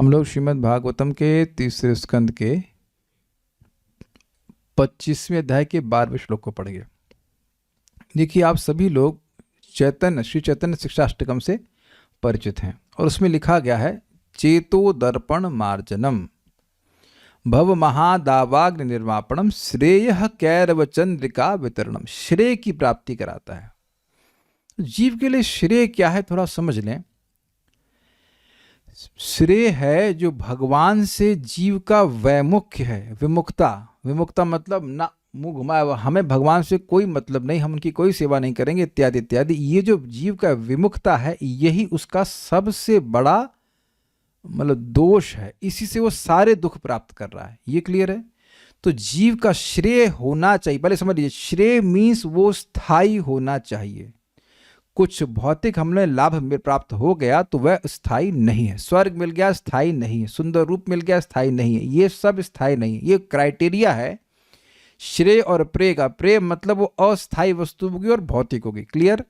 हम लोग श्रीमद् भागवतम के तीसरे स्कंद के 25वें अध्याय के 12वें श्लोक को पढ़िए। देखिए, आप सभी लोग श्री चैतन्य शिक्षाष्टकम से परिचित हैं और उसमें लिखा गया है, चेतो दर्पण मार्जनम भव महादावाग्नि निर्वापणम श्रेय कैरव चंद्रिका वितरणम। श्रेय की प्राप्ति कराता है। जीव के लिए श्रेय क्या है थोड़ा समझ लें। श्रेय है जो भगवान से जीव का वैमुख्य है, विमुक्ता। विमुक्ता मतलब ना मुंह घुमाया हुआ, हमें भगवान से कोई मतलब नहीं, हम उनकी कोई सेवा नहीं करेंगे इत्यादि इत्यादि। ये जो जीव का विमुक्ता है, यही उसका सबसे बड़ा मतलब दोष है। इसी से वो सारे दुख प्राप्त कर रहा है। ये क्लियर है? तो जीव का श्रेय होना चाहिए। पहले समझ लीजिए, श्रेय मीन्स वो स्थायी होना चाहिए। कुछ भौतिक हमने लाभ प्राप्त हो गया तो वह स्थायी नहीं है। स्वर्ग मिल गया, स्थायी नहीं है। सुंदर रूप मिल गया, स्थायी नहीं है। ये सब स्थायी नहीं है। ये क्राइटेरिया है श्रेय और प्रेय का। प्रेय मतलब वो अस्थायी वस्तु होगी और भौतिक होगी। क्लियर?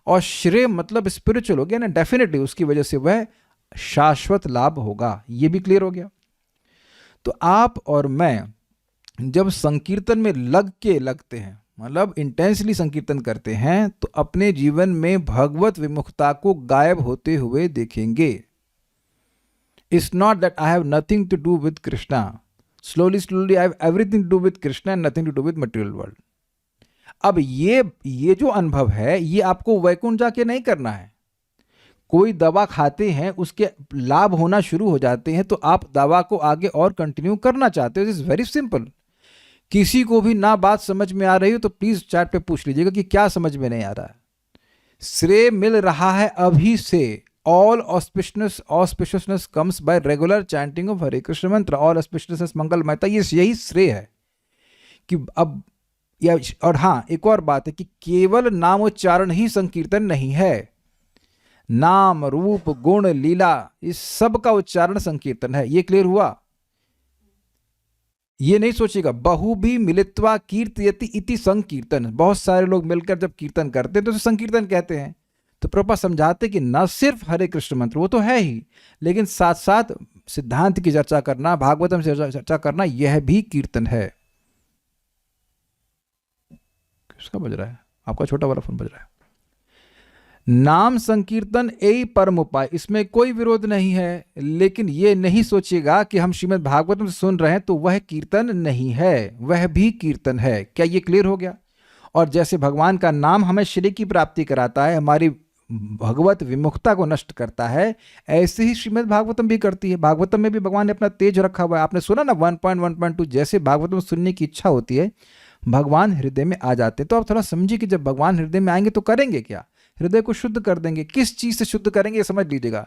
और श्रेय मतलब स्पिरिचुअल हो गया ना, डेफिनेटली उसकी वजह से वह शाश्वत लाभ होगा। ये भी क्लियर हो गया। तो आप और मैं जब संकीर्तन में लगते हैं, मतलब इंटेंसली संकीर्तन करते हैं, तो अपने जीवन में भगवत विमुखता को गायब होते हुए देखेंगे। It's not that I have nothing to do with Krishna, slowly I have everything to do with Krishna and nothing to do with material world. अब ये जो अनुभव है, ये आपको वैकुंठ जाके नहीं करना है। कोई दवा खाते हैं, उसके लाभ होना शुरू हो जाते हैं, तो आप दवा को आगे और कंटिन्यू करना चाहते हो। It's very simple. किसी को भी ना बात समझ में आ रही हो तो प्लीज चैट पे पूछ लीजिएगा कि क्या समझ में नहीं आ रहा है। श्रेय मिल रहा है अभी से। All auspiciousness comes by regular chanting of Hare Krishna मंत्र। ऑल ऑस्पिशियसनेस मंगलमयता, ये यही श्रेय है कि अब और हाँ, एक और बात है कि केवल नामोच्चारण ही संकीर्तन नहीं है। नाम रूप गुण लीला इस सब का उच्चारण संकीर्तन है। ये क्लियर हुआ? ये नहीं सोचिएगा बहु भी मिलित्वा कीर्तयति इति संकीर्तन। बहुत सारे लोग मिलकर जब कीर्तन करते हैं तो उसे संकीर्तन कहते हैं। तो प्रभुपाद समझाते कि न सिर्फ हरे कृष्ण मंत्र, वो तो है ही, लेकिन साथ साथ सिद्धांत की चर्चा करना, भागवतम से चर्चा करना, यह भी कीर्तन है। किसका बज रहा है? आपका छोटा वाला फोन बज रहा है। नाम संकीर्तन यही परम उपाय, इसमें कोई विरोध नहीं है। लेकिन यह नहीं सोचिएगा कि हम श्रीमद् भागवतम से सुन रहे हैं तो वह कीर्तन नहीं है, वह भी कीर्तन है। क्या ये क्लियर हो गया? और जैसे भगवान का नाम हमें श्रेय की प्राप्ति कराता है, हमारी भगवत विमुखता को नष्ट करता है, ऐसे ही श्रीमद् भागवतम भी करती है। भागवतम में भी भगवान ने अपना तेज रखा हुआ है। आपने सुना ना 1.1.2, जैसे भागवतम सुनने की इच्छा होती है, भगवान हृदय में आ जाते हैं। तो आप थोड़ा समझिए कि जब भगवान हृदय में आएंगे तो करेंगे क्या? हृदय को शुद्ध कर देंगे। किस चीज से शुद्ध करेंगे? ये समझ लीजिएगा।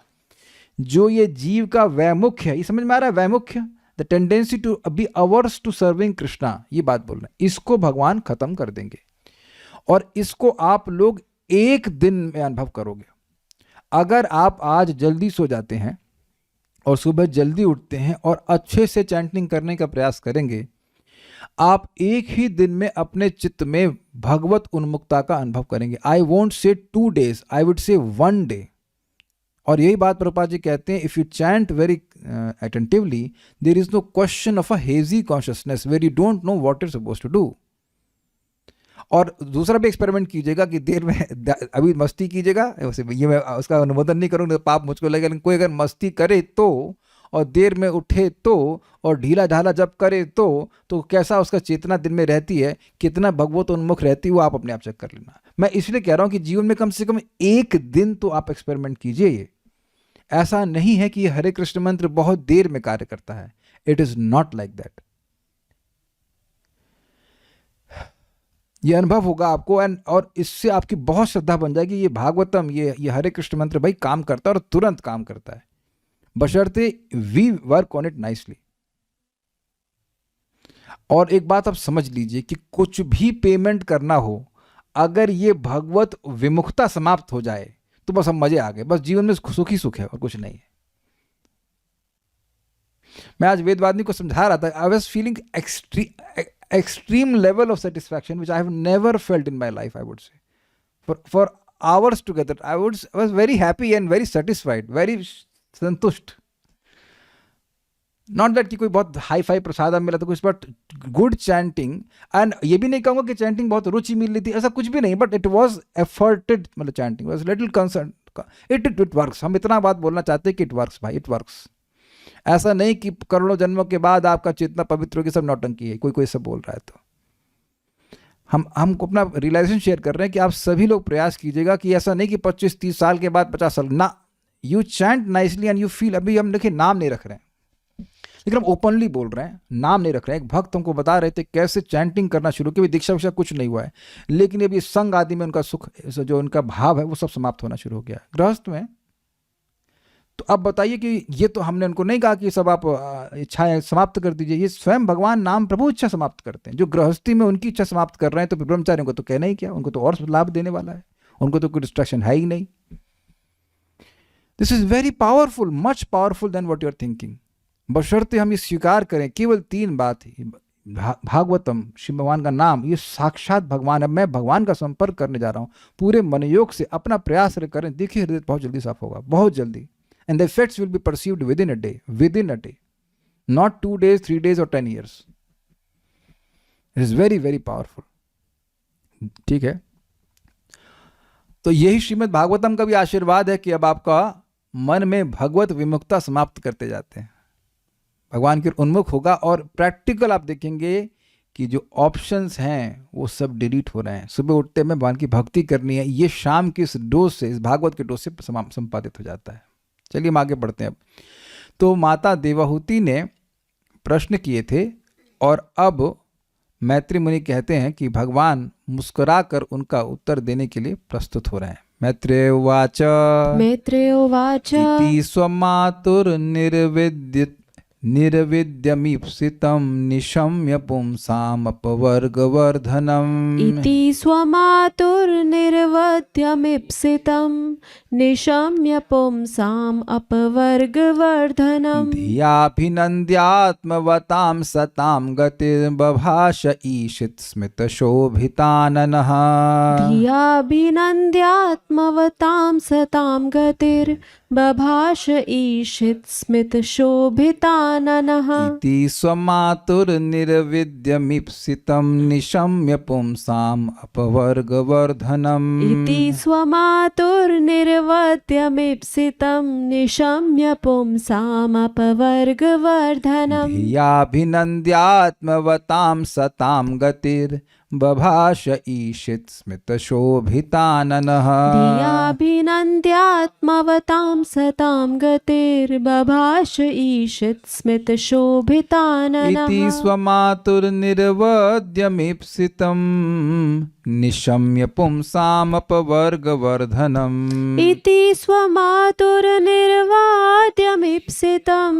जो ये जीव का वैमुख्य है, ये समझ में आ रहा है? वैमुख्य, the tendency to be averse to serving Krishna, ये बात बोल रहे हैं। इसको भगवान खत्म कर देंगे और इसको आप लोग एक दिन में अनुभव करोगे। अगर आप आज जल्दी सो जाते हैं और सुबह जल्दी उठते हैं और अच्छे से चैंटिंग करने का प्रयास करेंगे, आप एक ही दिन में अपने चित्त में भगवत उन्मुक्ता का अनुभव करेंगे। I won't say 2 days, I would say 1 day। और यही बात प्रभुपाद जी कहते हैं, if you chant very attentively, there is no question of a hazy consciousness where you don't know what is supposed to do. और दूसरा भी एक्सपेरिमेंट कीजिएगा कि देर में अभी मस्ती कीजिएगा, ये मैं उसका अनुमोदन नहीं करूँगा, पाप मुझको लगेगा। लेकिन कोई अगर मस्ती करे तो, और देर में उठे तो, और ढीला ढाला जब करे तो कैसा उसका चेतना दिन में रहती है, कितना भगवत उन्मुख रहती है, वो आप अपने आप चेक कर लेना। मैं इसलिए कह रहा हूं कि जीवन में कम से कम एक दिन तो आप एक्सपेरिमेंट कीजिए। ये ऐसा नहीं है कि ये हरे कृष्ण मंत्र बहुत देर में कार्य करता है। It is not like that. ये अनुभव होगा आपको, एंड और इससे आपकी बहुत श्रद्धा बन जाएगी। ये भागवतम, ये हरे कृष्ण मंत्र भाई काम करता है और तुरंत काम करता है, बशर्ते we work on it nicely. और एक बात आप समझ लीजिए कि कुछ भी पेमेंट करना हो, अगर ये भगवत विमुखता समाप्त हो जाए तो बस हम मजे आ गए। बस जीवन में सुख ही सुख है और कुछ नहीं है। मैं आज वेदवादिनी को समझा रहा था, I was feeling extreme level of satisfaction which I have never felt in my life, I would say. For hours together, I was very happy and very satisfied, very santusht. Not that कि कोई बहुत hi fi प्रसाद मिला तो कुछ, but good chanting. And ये भी नहीं कहूँगा कि चैंटिंग बहुत रुचि मिल रही थी, ऐसा कुछ भी नहीं, बट इट वॉज एफर्टेड, मतलब chanting was little concern. It works. हम इतना बात बोलना चाहते हैं कि इट वर्क्स भाई, इट वर्क्स। ऐसा नहीं कि करोड़ों जन्मों के बाद आपका चेतना पवित्र होगी, सब नौटंकी है, कोई सब बोल रहा है। तो हमको अपना रियलाइजेशन शेयर कर रहे हैं कि आप सभी लोग प्रयास कीजिएगा कि ऐसा नहीं कि 25-30 साल के बाद 50 साल ना, you chant nicely and you feel. अभी हम देखिए नाम नहीं रख रहे हैं, लेकिन हम ओपनली बोल रहे हैं, नाम नहीं रख रहे हैं। एक भक्त हमको बता रहे थे कैसे चैंटिंग करना शुरू किया, दीक्षा विक्षा कुछ नहीं हुआ है, लेकिन अभी संग आदि में उनका सुख, जो उनका भाव है वो सब समाप्त होना शुरू हो गया गृहस्थ में। तो अब बताइए कि ये तो हमने उनको नहीं कहा कि सब आप इच्छाएं समाप्त कर दीजिए, ये स्वयं भगवान नाम प्रभु इच्छा समाप्त करते हैं। जो गृहस्थी में उनकी इच्छा समाप्त कर रहे हैं, तो ब्रह्मचारियों को तो कहना ही क्या, उनको तो और लाभ देने वाला है, उनको तो कोई डिस्ट्रैक्शन है ही नहीं। This is very powerful, much powerful than what you are thinking. बशर्ते हम ये स्वीकार करें, केवल 3 बात ही, भागवतम, शिव भगवान का नाम, ये साक्षात भगवान है। मैं भगवान का संपर्क करने जा रहा हूँ, पूरे मनयोग से अपना प्रयास करें, देखिए हृदय बहुत जल्दी साफ होगा, बहुत जल्दी। And the effects will be perceived within a day, not 2 days, 3 days or 10 years. It is very, very powerful. ठीक है, तो यही श्रीमद् भागवतम का भी आशीर्वाद है कि अब आपका मन में भगवत विमुक्ता समाप्त करते जाते हैं, भगवान के उन्मुख होगा। और प्रैक्टिकल आप देखेंगे कि जो ऑप्शंस हैं वो सब डिलीट हो रहे हैं। सुबह उठते में भगवान की भक्ति करनी है, ये शाम की इस डोज से, इस भागवत के डोज से संपादित हो जाता है। चलिए हम आगे बढ़ते हैं। अब तो माता देवाहुति ने प्रश्न किए थे, और अब मैत्री मुनि कहते हैं कि भगवान मुस्कुराकर उनका उत्तर देने के लिए प्रस्तुत हो रहे हैं। मैत्रेय उवाच इति स्वमातुर निर्विद्यमीप्सितं निशम्य पुंसामपवर्गवर्धनम्। इति स्वमातुर्निर्वद्यमीप्सितं निशम्य पुंसाम् अपवर्गवर्धनम्। धियाभिनन्द्यात्मवतां सतां गतिर्बभाष ईशित् स्मितशोभिताननः। धियाभिनन्द्यात्मवतां सतां गतिर्बभाष ईशित् स्मितशोभिताननः। इति स्वमातुर्निर्विद्यमीप्सितं निशम्य पुंसाम् अपवर्गवर्धनम्। इति स्वमातुर्निर्वद्यमीप्सितं निशम्य पुंसाम् अपवर्गवर्धनम्। धियाभिनन्द्यात्मवतां सतां गतिर्बभाष ईशित् स्मितशोभिताननः। धियाभिनन्द्यात्मवतां सतां गतिर्बभाष ईशित् स्मितशोभिताननः। इति स्वमातुर्निर्वद्यमीप्सितं निशम्य पुंसामपवर्गवर्धनम्। इति स्वमातुर्निर्वाद्यमीप्सितं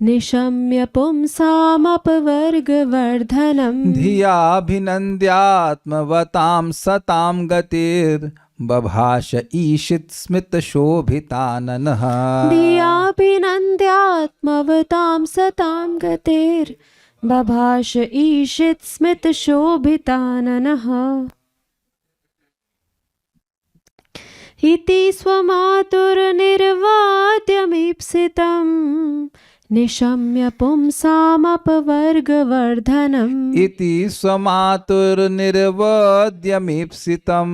निशम्य पुंसामपवर्गवर्धनम्। धियाभिनन्द्यात्मवतां सतां गतिर्बभाष ईशित् स्मितशोभिताननः। धियाभिनन्द्यात्मवतां सतां गतिर्बभाष ईशित् स्मितशोभिताननः। इति स्वमातुर्निर्वाद्यमीप्सितं निशम्य पुंसामपवर्गवर्धनम्। इति स्वमातुर्निर्वद्यमीप्सितं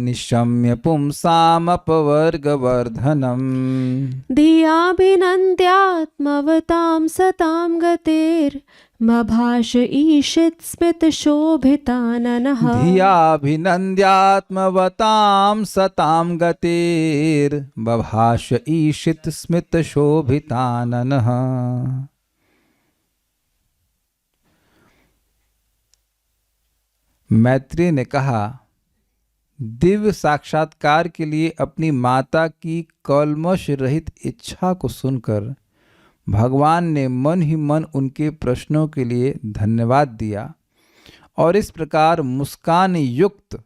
निशम्य पुंसामपवर्गवर्धनम्। धियाभिनन्द्यात्मवतां सतां गतिर्बभाष ईशित् स्मितशोभिताननः। धियाभिनन्द्यात्मवतां सतां गतिर्बभाष ईशित् स्मितशोभिताननः। मैत्री ने कहा, दिव्य साक्षात्कार के लिए अपनी माता की कल्मश रहित इच्छा को सुनकर भगवान ने मन ही मन उनके प्रश्नों के लिए धन्यवाद दिया, और इस प्रकार मुस्कान युक्त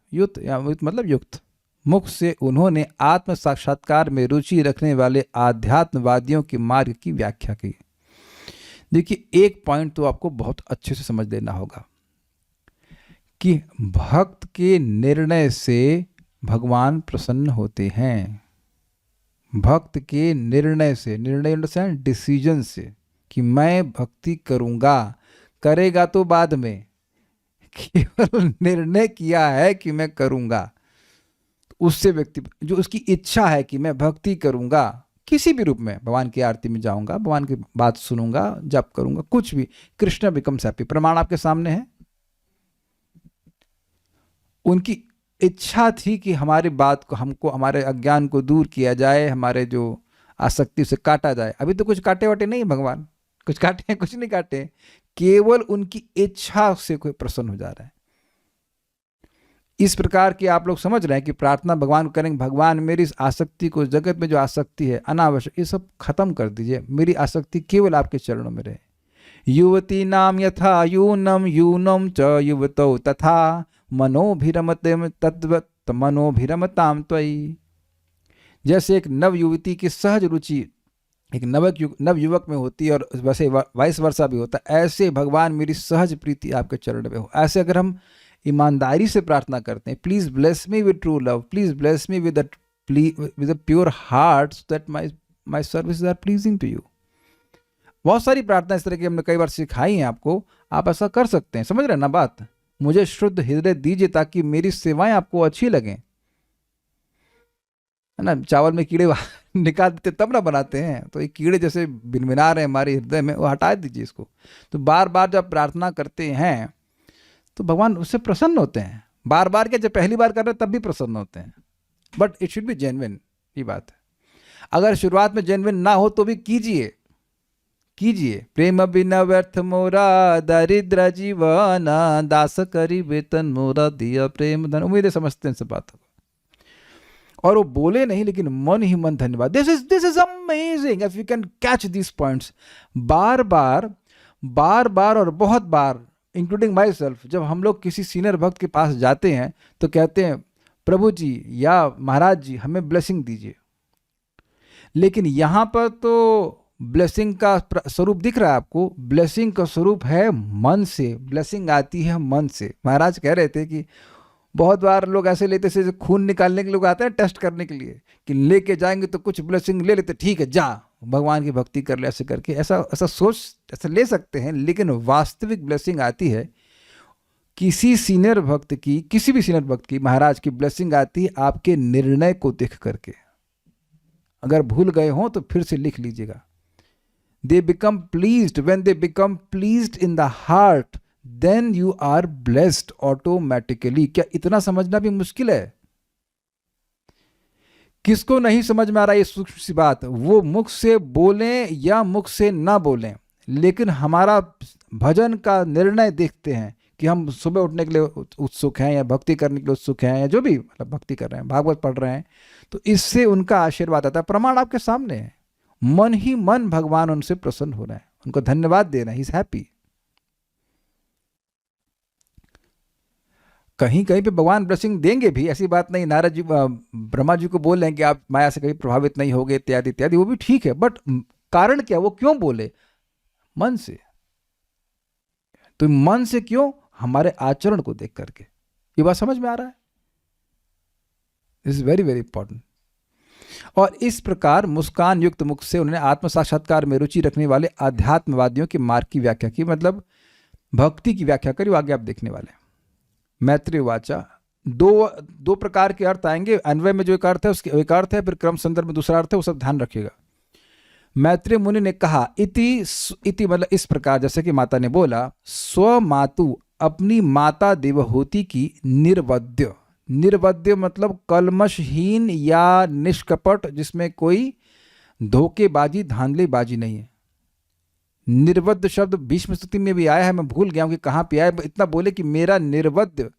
मुख से उन्होंने आत्म साक्षात्कार में रुचि रखने वाले आध्यात्मवादियों के मार्ग की व्याख्या की। देखिए, एक पॉइंट तो आपको बहुत अच्छे से समझ लेना होगा कि भक्त के निर्णय से भगवान प्रसन्न होते हैं। भक्त के निर्णय से, निर्णय डिसीजन से, कि मैं भक्ति करूंगा, करेगा तो बाद में, केवल निर्णय किया है कि मैं करूंगा। उससे व्यक्ति जो उसकी इच्छा है कि मैं भक्ति करूंगा किसी भी रूप में, भगवान की आरती में जाऊंगा, भगवान की बात सुनूंगा, जप करूंगा, कुछ भी, कृष्ण बिकम्स हैप्पी। प्रमाण आपके सामने है। उनकी इच्छा थी कि हमारी बात को, हमको, हमारे अज्ञान को दूर किया जाए, हमारे जो आसक्ति से काटा जाए। अभी तो कुछ काटे वाटे नहीं भगवान, कुछ काटे हैं, कुछ नहीं काटे, केवल उनकी इच्छा से कोई प्रसन्न हो जा रहा है। इस प्रकार की आप लोग समझ रहे हैं कि प्रार्थना भगवान को करेंगे, भगवान मेरी इस आसक्ति को, जगत में जो आसक्ति है अनावश्यक, ये सब खत्म कर दीजिए, मेरी आसक्ति केवल आपके चरणों में रहे। युवती नाम यथा यूनम यूनम च युवतो तथा मनोभिरमते तद्वत् मनोभिरमताम त्वयि। जैसे एक नव युवती की सहज रुचि एक नव युवक में होती है और वैसे वाइस वर्षा भी होता है, ऐसे भगवान मेरी सहज प्रीति आपके चरण में हो। ऐसे अगर हम ईमानदारी से प्रार्थना करते हैं, please bless me with true love, please bless me with a pure heart so that my services are pleasing to you. बहुत सारी प्रार्थना इस तरह की हमने कई बार सिखाई हैं आपको, आप ऐसा कर सकते हैं। समझ रहे हैं ना बात? मुझे शुद्ध हृदय दीजिए ताकि मेरी सेवाएं आपको अच्छी लगें, है ना। चावल में कीड़े निकाल देते तब ना बनाते हैं, तो ये कीड़े जैसे भिनभिना रहे हैं हमारे हृदय में, वो हटा दीजिए इसको। तो बार बार जब प्रार्थना करते हैं तो भगवान उससे प्रसन्न होते हैं। बार बार क्या, जब पहली बार कर रहे हैं तब भी प्रसन्न होते हैं, but it should be genuine, ये बात है। अगर शुरुआत में जेन्युइन ना हो तो भी कीजिए। प्रेम बिना व्यर्थ मोरा दरिद्र जीवन, दास करी वेतन मोरा दिया प्रेम धन। उम्मीद समझते हैं सब बातों को। और वो बोले नहीं, लेकिन मन ही मन धन्यवाद। This is amazing if you can catch this points. बार बार और बहुत बार, इंक्लूडिंग माई सेल्फ, जब हम लोग किसी सीनियर भक्त के पास जाते हैं तो कहते हैं प्रभु जी या महाराज जी हमें ब्लेसिंग दीजिए। लेकिन यहां पर तो ब्लेसिंग का स्वरूप दिख रहा है आपको। ब्लेसिंग का स्वरूप है मन से, ब्लेसिंग आती है मन से। महाराज कह रहे थे कि बहुत बार लोग ऐसे लेते से खून निकालने के लोग आते हैं टेस्ट करने के लिए, कि लेके जाएंगे तो कुछ ब्लेसिंग ले लेते, ठीक है जा भगवान की भक्ति कर ले, ऐसे करके ऐसा सोच ऐसा ले सकते हैं। लेकिन वास्तविक ब्लेसिंग आती है किसी सीनियर भक्त की, किसी भी सीनियर भक्त की, महाराज की ब्लेसिंग आती है आपके निर्णय को देख करके। अगर भूल गए हो तो फिर से लिख लीजिएगा। They become pleased. When they become pleased in the heart, then you are blessed automatically. क्या इतना समझना भी मुश्किल है? किसको नहीं समझ में आ रहा है ये सूक्ष्म सी बात, वो मुख से बोलें या मुख से ना बोलें, लेकिन हमारा भजन का निर्णय देखते हैं कि हम सुबह उठने के लिए उत्सुक हैं या भक्ति करने के लिए उत्सुक हैं, या जो भी मतलब भक्ति कर रहे हैं, भागवत पढ़ रहे हैं, तो इससे उनका आशीर्वाद आता है। प्रमाण आपके सामने है। मन ही मन भगवान उनसे प्रसन्न हो रहे हैं, उनको धन्यवाद दे रहे हैं, ही इज हैप्पी। कहीं कहीं पे भगवान ब्लेसिंग देंगे भी, ऐसी बात नहीं। नारद जी ब्रह्मा जी को बोल रहे हैं कि आप माया से कभी प्रभावित नहीं होगे, इत्यादि इत्यादि, वो भी ठीक है, बट कारण क्या, वो क्यों बोले? मन से। तो मन से क्यों? हमारे आचरण को देख करके। ये बात समझ में आ रहा है? This is very very important. और इस प्रकार मुस्कान युक्त मुख से उन्होंने आत्म साक्षात्कार में रुचि रखने वाले आध्यात्मवादियों के मार्ग की व्याख्या की, मतलब भक्ति की व्याख्या करी। आगे आप देखने वाले। मैत्रेय वाचा, दो प्रकार के अर्थ आएंगे। अन्वय में जो एक अर्थ है उसके एक अर्थ है, फिर क्रम संदर्भ में दूसरा अर्थ है, वो सब ध्यान रखिएगा। मैत्रेय मुनि ने कहा इति मतलब इस प्रकार, जैसे कि माता ने बोला, स्व मातु, अपनी माता देवहूति की निर्वद्य। निर्वद्य मतलब कलमशहीन या निष्कपट, जिसमें कोई धोखेबाजी धांधलीबाजी नहीं है। निर्वद्य शब्द भीष्म स्तुति में भी आया है, मैं भूल गया हूं कि कहां पे आया। इतना बोले कि मेरा निर्वद्य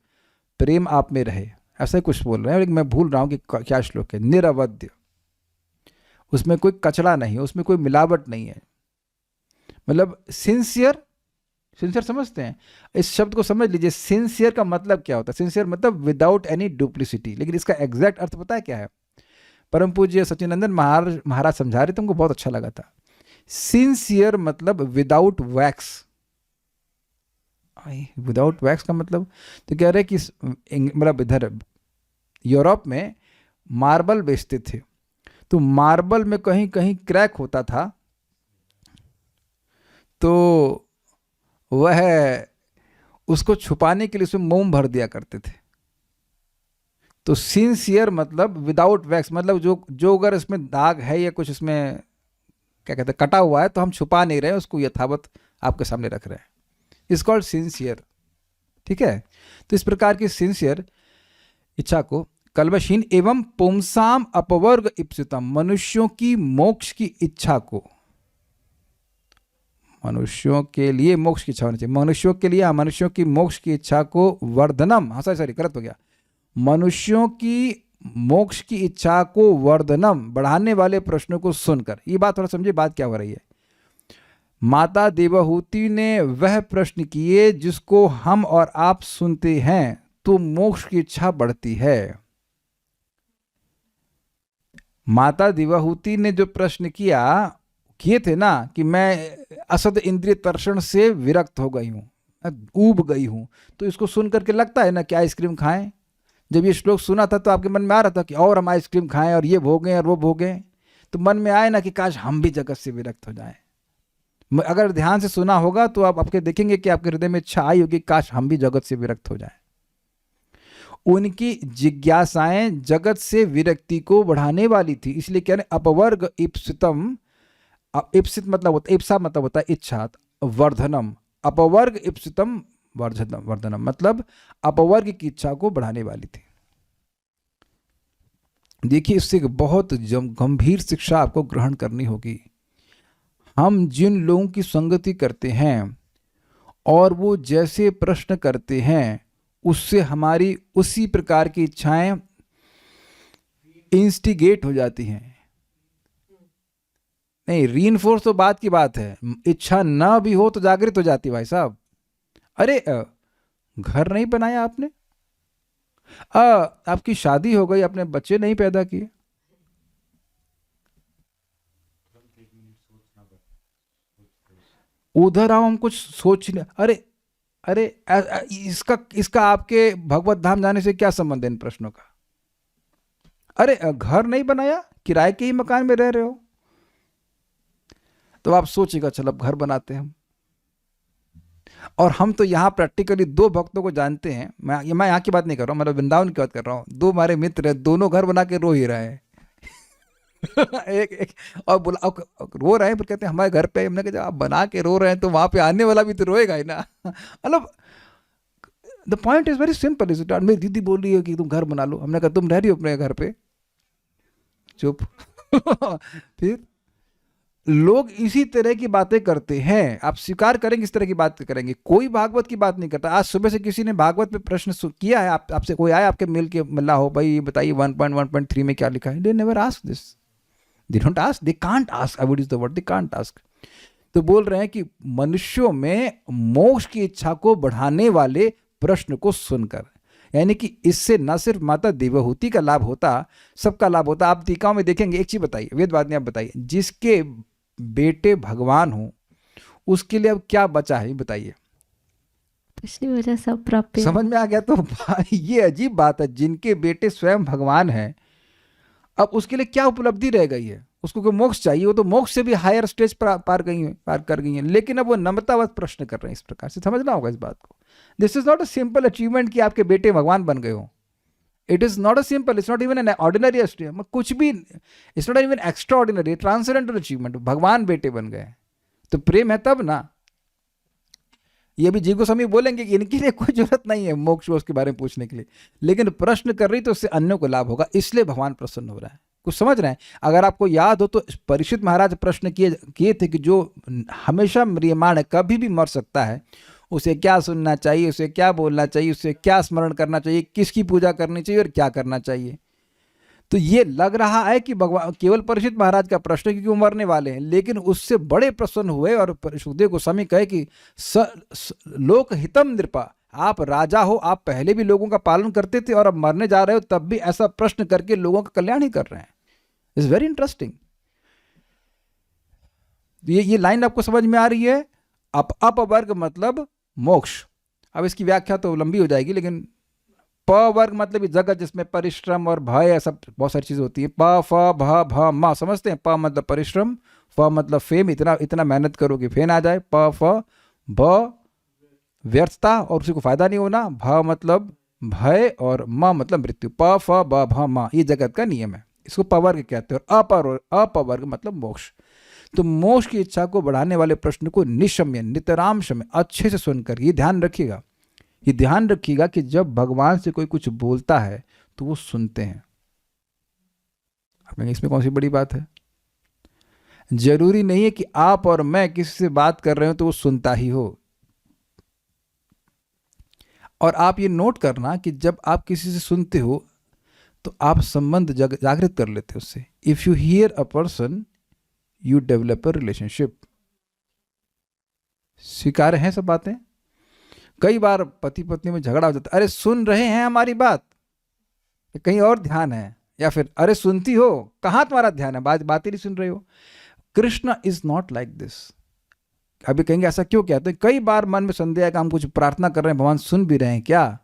प्रेम आप में रहे, ऐसा ही कुछ बोल रहे हैं, लेकिन मैं भूल रहा हूं कि क्या श्लोक है। निरवद्य, उसमें कोई कचड़ा नहीं है, उसमें कोई मिलावट नहीं है, मतलब सिंसियर। सिंसियर समझते हैं? इस शब्द को समझ लीजिए। सिंसियर का मतलब क्या होता है? सिंसियर मतलब विदाउट एनी डुप्लिसिटी। लेकिन इसका एग्जैक्ट अर्थ पता है क्या है? परम पूज्य सच्चिदानंद महाराज समझा रहे थे, उनको बहुत अच्छा लगा था। सिंसियर मतलब विदाउट वैक्स। विदाउट वैक्स का मतलब, तो कह रहे कि मतलब इधर यूरोप में मार्बल बेचते थे, तो मार्बल में कहीं कहीं क्रैक होता था, तो वह उसको छुपाने के लिए उसमें मोम भर दिया करते थे। तो सिंसियर मतलब विदाउट वैक्स, मतलब जो अगर इसमें दाग है या कुछ इसमें क्या कहते हैं कटा हुआ है तो हम छुपा नहीं रहे, उसको यथावत आपके सामने रख रहे हैं। It's called sincere. ठीक है, तो इस प्रकार की सिंसियर इच्छा को कल्मषहीन एवं पुंसाम अपवर्ग इप्सितम, मनुष्यों की मोक्ष की इच्छा को, मनुष्यों के लिए मोक्ष की इच्छा होनी चाहिए, मनुष्यों के लिए, मनुष्यों की मोक्ष की इच्छा को वर्धनम, हाँ सॉरी गलत हो गया, मनुष्यों की मोक्ष की इच्छा को वर्धनम बढ़ाने वाले प्रश्नों को सुनकर, ये बात थोड़ा समझिए बात क्या हो रही है। माता देवहूति ने वह प्रश्न किए जिसको हम और आप सुनते हैं तो मोक्ष की इच्छा बढ़ती है। माता देवहूति ने जो प्रश्न किए थे ना कि मैं असद इंद्रिय तर्षण से विरक्त हो गई हूं, ऊब गई हूं, तो इसको सुन करके लगता है ना कि आइसक्रीम खाएं। जब ये श्लोक सुना था तो आपके मन में आ रहा था कि और हम आइसक्रीम खाएं और ये भोगें और वो भोगें, तो मन में आए ना कि काश हम भी जगत से विरक्त हो जाएं। अगर ध्यान से सुना होगा तो आप आपके देखेंगे कि आपके हृदय में इच्छा आई होगी काश हम भी जगत से विरक्त हो जाएं। उनकी जिज्ञासाएं जगत से विरक्ति को बढ़ाने वाली थी, इसलिए कह रहे अपवर्ग इप्सितम, इप्सित मतलब होता, इप्सा मतलब होता है इच्छा, वर्धनम, अपवर्ग इप्सितम वर्धनम मतलब अपवर्ग की इच्छा को बढ़ाने वाली थी। देखिए इससे एक बहुत गंभीर शिक्षा आपको ग्रहण करनी होगी। हम जिन लोगों की संगति करते हैं और वो जैसे प्रश्न करते हैं उससे हमारी उसी प्रकार की इच्छाएं इंस्टिगेट हो जाती हैं। नहीं, रीइंफोर्स तो बात की बात है, इच्छा ना भी हो तो जागृत हो जाती भाई साहब। अरे घर नहीं बनाया आपने, आपकी शादी हो गई, आपने बच्चे नहीं पैदा किए, उधर हम कुछ सोच नहीं, अरे इसका आपके भगवत धाम जाने से क्या संबंध है इन प्रश्नों का। अरे घर नहीं बनाया, किराए के ही मकान में रह रहे हो, तो आप सोचिएगा चलो अब घर बनाते हैं हम। और हम तो यहाँ प्रैक्टिकली दो भक्तों को जानते हैं, मैं यहाँ की बात नहीं कर रहा हूँ, मतलब वृंदावन की बात कर रहा हूँ। दो हमारे मित्र हैं, दोनों घर बना के रो ही रहे हैं। एक और बोला रो रहे हैं, फिर कहते हैं हमारे घर पे, हमने कहा आप बना के रो रहे हैं तो वहां पे आने वाला भी तो रोएगा ही ना। मतलब the point is very simple is it. मेरी दीदी बोल रही है कि तुम घर बना लो, हमने कहा तुम रह रही हो अपने घर पे, चुप। फिर लोग इसी तरह की बातें करते हैं, आप स्वीकार करेंगे इस तरह की बात करेंगे। कोई भागवत की बात नहीं करता। आज सुबह से किसी ने भागवत पे प्रश्न किया है, आपसे कोई आया आपके मिल के मिला हो, भाई ये बताइए 1.1.3 में क्या लिखा है? They never ask this, they don't ask, they can't ask, what is the word, they can't ask. तो बोल रहे हैं कि मनुष्यों में मोक्ष की इच्छा को बढ़ाने वाले प्रश्न को सुनकर, यानी कि इससे न सिर्फ माता देवहूति का लाभ होता, सबका लाभ होता। आप टीकाओं में देखेंगे, एक चीज बताइए, वेदवाद ने आप बताइए, जिसके बेटे भगवान हो उसके लिए अब क्या बचा है बताइए? कुछ नहीं बचा, सब प्राप्त। समझ में आ गया? तो ये अजीब बात है, जिनके बेटे स्वयं भगवान हैं अब उसके लिए क्या उपलब्धि रह गई है? उसको कोई मोक्ष चाहिए, वो तो मोक्ष से भी हायर स्टेज पार कर गई हैं, लेकिन अब वो नम्रतावत प्रश्न कर रहे हैं। इस प्रकार से समझना होगा इस बात को। This is not a simple achievement कि आपके बेटे भगवान बन गए हो। It is not a simple, it's not even an ordinary achievement, कुछ भी, it's not even extra ordinary, transcendental achievement. भगवान बेटे बन गए तो प्रेम है तब ना। ये भी जी गोस्वामी बोलेंगे कि इनके लिए कोई जरूरत नहीं है मोक्ष के बारे में पूछने के लिए, लेकिन प्रश्न कर रही तो उससे अन्यों को लाभ होगा, इसलिए भगवान प्रसन्न हो रहा है। कुछ समझ रहे हैं? अगर आपको याद हो तो परीक्षित महाराज प्रश्न किए थे कि जो हमेशा म्रियमाण है, कभी भी मर सकता है, उसे क्या सुनना चाहिए, उसे क्या बोलना चाहिए, उसे क्या स्मरण करना चाहिए, किसकी पूजा करनी चाहिए और क्या करना चाहिए। तो ये लग रहा है कि भगवान केवल परीक्षित महाराज का प्रश्न, क्योंकि वो मरने वाले हैं, लेकिन उससे बड़े प्रसन्न हुए और सुखदेव गोस्वामी कहे कि लोक हितम नृपा, आप राजा हो, आप पहले भी लोगों का पालन करते थे और अब मरने जा रहे हो तब भी ऐसा प्रश्न करके लोगों का कल्याण ही कर रहे हैं। It's very interesting. ये लाइन आपको समझ में आ रही है? अपवर्ग मतलब मोक्ष। अब इसकी व्याख्या तो लंबी हो जाएगी, लेकिन प वर्ग मतलब जगत जिसमें परिश्रम और भय, सब बहुत सारी चीजें होती है। प फ भ भ म, समझते हैं? प मतलब परिश्रम, फ मतलब फेम, इतना इतना मेहनत करो कि फेन आ जाए। प फ ब व्यर्थता और उसी को फायदा नहीं होना। भ मतलब भय और म मतलब मृत्यु। प फ ब भ म ये जगत का नियम है, इसको पवर्ग कहते हैं। और अपवर्ग मतलब मोक्ष। तो मोक्ष की इच्छा को बढ़ाने वाले प्रश्न को निशम्य नितराम शम्य अच्छे से सुनकर ये ध्यान रखिएगा, ये ध्यान रखिएगा कि जब भगवान से कोई कुछ बोलता है तो वो सुनते हैं। आप कहेंगे इसमें कौन सी बड़ी बात है? जरूरी नहीं है कि आप और मैं किसी से बात कर रहे हो तो वो सुनता ही हो। और आप ये नोट करना कि जब आप किसी से सुनते हो तो आप संबंध जागृत कर लेते हो उससे। If you here a person you develop a relationship. स्वीकार है सब बातें? कई बार पति पत्नी में झगड़ा हो जाता है, अरे सुन रहे हैं हमारी बात, कहीं और ध्यान है, या फिर अरे सुनती हो, कहाँ तुम्हारा ध्यान है, बात ही नहीं सुन रहे हो। Krishna is not like this. अभी कहेंगे ऐसा क्यों कहते हैं? कई बार मन में संदेह है कि हम कुछ प्रार्थना कर रहे हैं, भगवान सुन भी रहे हैं क्या?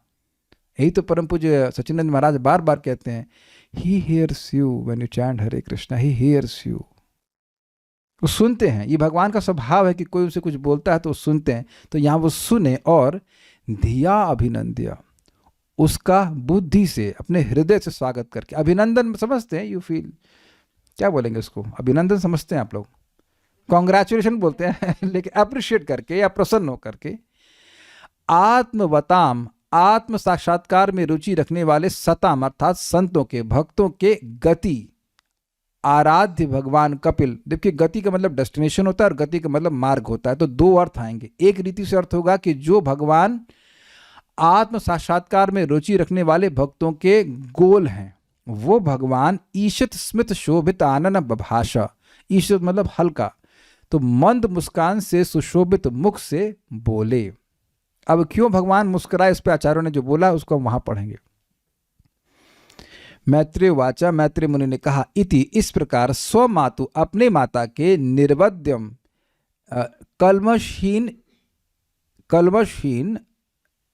यही तो परम पूज्य सच्चिदानंद महाराज बार बार कहते हैं, he hears you when you chant Hare Krishna, he hears you. वो सुनते हैं, ये भगवान का स्वभाव है कि कोई उसे कुछ बोलता है तो वो सुनते हैं। तो यहाँ वो सुने और धिया अभिनंदिया, उसका बुद्धि से अपने हृदय से स्वागत करके। अभिनंदन समझते हैं, यू फील, क्या बोलेंगे उसको, अभिनंदन समझते हैं आप लोग, कॉन्ग्रेचुलेशन बोलते हैं लेकिन अप्रिशिएट करके या प्रसन्न होकर के। आत्मवताम, आत्म साक्षात्कार में रुचि रखने वाले सताम अर्थात संतों के भक्तों के गति आराध्य भगवान कपिल। देखिए गति का मतलब डेस्टिनेशन होता है और गति का मतलब मार्ग होता है। तो दो अर्थ आएंगे। एक रीति से अर्थ होगा कि जो भगवान आत्म साक्षात्कार में रुचि रखने वाले भक्तों के गोल हैं, वो भगवान ईशित स्मित शोभित आनन बभाषा। ईशित मतलब हल्का, तो मंद मुस्कान से सुशोभित मुख से बोले। अब क्यों भगवान मुस्कुराए, इस पे आचार्यों ने जो बोला उसको हम वहां पढ़ेंगे। मैत्रेय वाचा, मैत्रेय मुनि ने कहा, इति इस प्रकार स्वमातु अपने माता के निर्वध्यम कल्मशहीन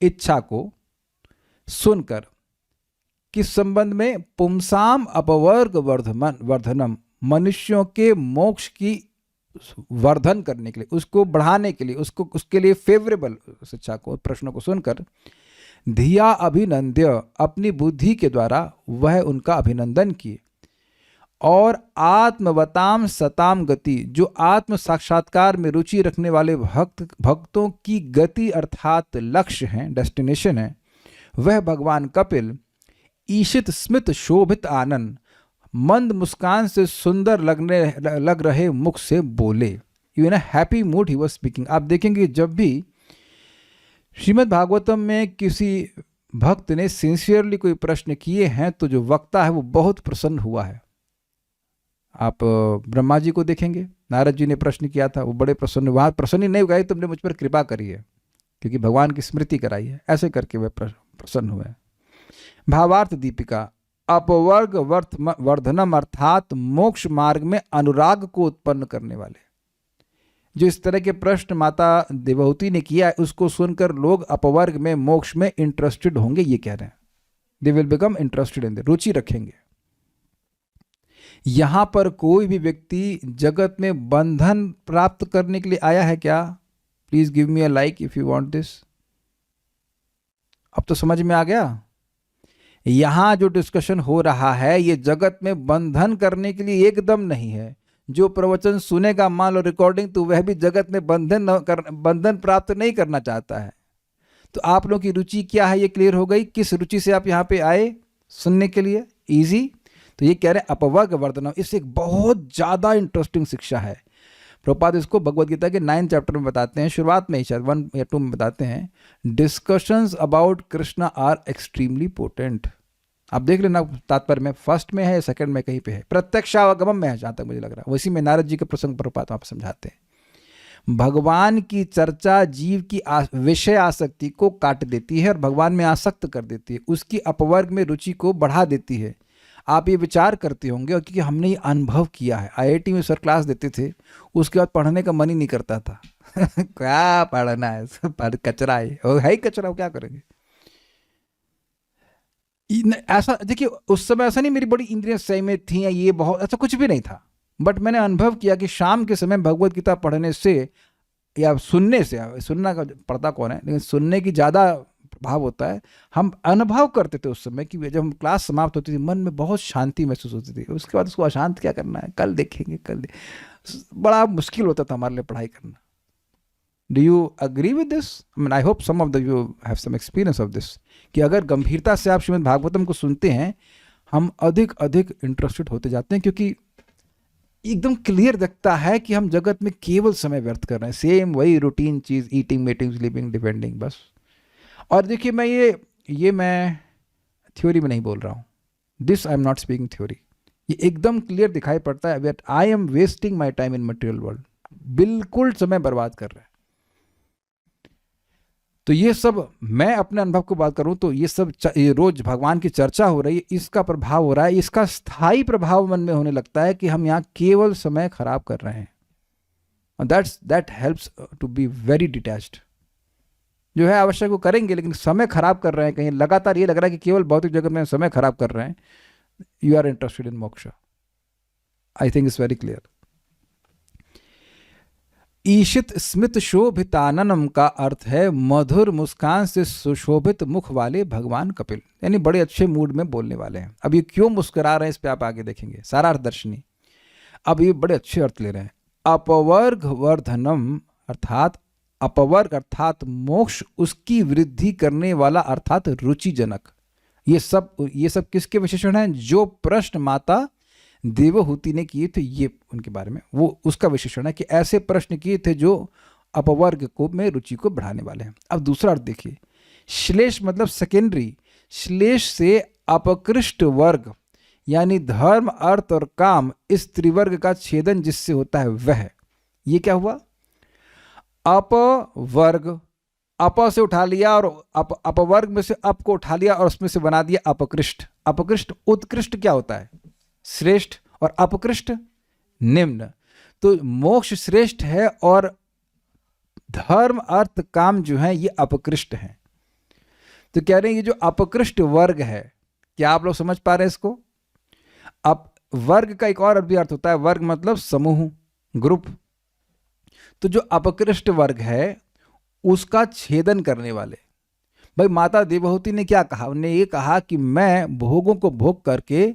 इच्छा को सुनकर, किस संबंध में? पुंसाम अपवर्ग वर्धनम, मनुष्यों के मोक्ष की वर्धन करने के लिए, उसको बढ़ाने के लिए, उसको उसके लिए फेवरेबल शिक्षा को, प्रश्नों को सुनकर धिया अभिनंद्य, अपनी बुद्धि के द्वारा वह उनका अभिनंदन किए। और आत्मवताम सताम गति, जो आत्म साक्षात्कार में रुचि रखने वाले भक्तों की गति अर्थात लक्ष्य हैं, डेस्टिनेशन है, वह भगवान कपिल ईशित स्मित शोभित आनंद, मंद मुस्कान से सुंदर लग रहे मुख से बोले। You in a happy mood he was speaking. आप देखेंगे जब भी श्रीमद् भागवतम में किसी भक्त ने सिंसियरली कोई प्रश्न किए हैं तो जो वक्ता है वो बहुत प्रसन्न हुआ है। आप ब्रह्मा जी को देखेंगे, नारद जी ने प्रश्न किया था, वो बड़े प्रसन्न, वहां प्रसन्न नहीं हुआ, तुमने मुझ पर कृपा करी है क्योंकि भगवान की स्मृति कराई है, ऐसे करके वह प्रसन्न हुए। भावार्थ दीपिका, अपवर्ग वर्धनम अर्थात मोक्ष मार्ग में अनुराग को उत्पन्न करने वाले। जो इस तरह के प्रश्न माता देवहूति ने किया है उसको सुनकर लोग अपवर्ग में मोक्ष में इंटरेस्टेड होंगे, ये कह रहे हैं। They will become interested in, रुचि रखेंगे। यहां पर कोई भी व्यक्ति जगत में बंधन प्राप्त करने के लिए आया है क्या? Please give me a like if you want this. अब तो समझ में आ गया। यहां जो डिस्कशन हो रहा है ये जगत में बंधन करने के लिए एकदम नहीं है। जो प्रवचन सुनेगा मान लो रिकॉर्डिंग, तो वह भी जगत में बंधन प्राप्त नहीं करना चाहता है। तो आप लोगों की रुचि क्या है ये क्लियर हो गई। किस रुचि से आप यहाँ पे आए सुनने के लिए? इजी। तो ये कह रहे हैं अपवर्ग वर्धनम, इससे एक बहुत ज़्यादा इंटरेस्टिंग शिक्षा है। प्रभुपाद इसको भगवद गीता के 9 चैप्टर में बताते हैं, शुरुआत में ही शायद 1 या 2 में बताते हैं। Discussions about Krishna are extremely potent. आप देख लेना तात्पर्य में, फर्स्ट में है, सेकंड में कहीं पे है, प्रत्यक्षावगमन में है जहाँ तक मुझे लग रहा है। वैसी में नारद जी के प्रसंग प्रभुपाद वहाँ पर समझाते हैं। भगवान की चर्चा जीव की विषय आसक्ति को काट देती है और भगवान में आसक्त कर देती है, उसकी अपवर्ग में रुचि को बढ़ा देती है। आप ये विचार करते होंगे, और क्योंकि हमने ये अनुभव किया है, IIT में सर क्लास देते थे, उसके बाद पढ़ने का मन ही नहीं करता था क्या पढ़ना है, कचरा है ही कचरा, क्या करेंगे। ऐसा देखिए, उस समय ऐसा नहीं मेरी बड़ी इंद्रियां संयमित थी या ये बहुत, ऐसा कुछ भी नहीं था। बट मैंने अनुभव किया कि शाम के समय भगवत गीता पढ़ने से या सुनने से, सुनना का पढ़ता कौन है, लेकिन सुनने की ज़्यादा प्रभाव होता है। हम अनुभव करते थे उस समय कि जब हम क्लास समाप्त होती थी मन में बहुत शांति महसूस होती थी, उसके बाद उसको अशांत क्या करना है, कल देखेंगे बड़ा मुश्किल होता था हमारे लिए पढ़ाई करना। Do you agree with this? I mean I hope some of the you have some experience of this, कि अगर गंभीरता से आप श्रीमद् भागवतम को सुनते हैं हम अधिक अधिक इंटरेस्टेड होते जाते हैं, क्योंकि एकदम क्लियर दिखता है कि हम जगत में केवल समय व्यर्थ कर रहे हैं, सेम वही रूटीन चीज़, ईटिंग, मीटिंग, स्लीपिंग, डिपेंडिंग, बस। और देखिए मैं मैं थ्योरी में नहीं बोल रहा हूँ, this I am not speaking theory, ये एकदम क्लियर दिखाई पड़ता है that I am wasting my time in material world, बिल्कुल समय बर्बाद कर रहे हैं। तो ये सब मैं अपने अनुभव को बात करूं तो ये सब ये रोज भगवान की चर्चा हो रही है, इसका प्रभाव हो रहा है, इसका स्थायी प्रभाव मन में होने लगता है कि हम यहाँ केवल समय खराब कर रहे हैं। That helps to be very detached. जो है आवश्यक वो करेंगे, लेकिन समय खराब कर रहे हैं, कहीं लगातार ये लग रहा है कि केवल भौतिक जगत में समय खराब कर रहे हैं, you are interested in moksha. I think it's very clear. ईशित स्मित शोभिताननम का अर्थ है मधुर मुस्कान से सुशोभित मुख वाले भगवान कपिल, यानी बड़े अच्छे मूड में बोलने वाले हैं। अब ये क्यों मुस्कुरा रहे हैं इस पे आप आगे देखेंगे, सारा अर्थ दर्शनी। अब ये बड़े अच्छे अर्थ ले रहे हैं। अपवर्ग वर्धनम अर्थात अपवर्ग अर्थात मोक्ष, उसकी वृद्धि करने वाला अर्थात रुचिजनक। ये सब किसके विशेषण हैं? जो प्रश्न माता देवहूति ने किए थे, ये उनके बारे में वो उसका विशेषण है कि ऐसे प्रश्न किए थे जो अपवर्ग को में रुचि को बढ़ाने वाले हैं। अब दूसरा अर्थ देखिए, श्लेष मतलब सेकेंडरी, श्लेष से अपकृष्ट वर्ग यानी धर्म अर्थ और काम, इस त्रिवर्ग का छेदन जिससे होता है वह। ये क्या हुआ? अपवर्ग, अप से उठा लिया और अपवर्ग में से अप को उठा लिया और उसमें से बना दिया अपकृष्ट। अपकृष्ट, उत्कृष्ट क्या होता है? श्रेष्ठ, और अपकृष्ट निम्न। तो मोक्ष श्रेष्ठ है और धर्म अर्थ काम जो है ये अपकृष्ट है। तो कह रहे हैं ये जो अपकृष्ट वर्ग है, क्या आप लोग समझ पा रहे हैं इसको? अब वर्ग का एक और भी अर्थ होता है, वर्ग मतलब समूह, ग्रुप। तो जो अपकृष्ट वर्ग है उसका छेदन करने वाले। भाई माता देवहूति ने क्या कहा? उन्होंने ये कहा कि मैं भोगों को भोग करके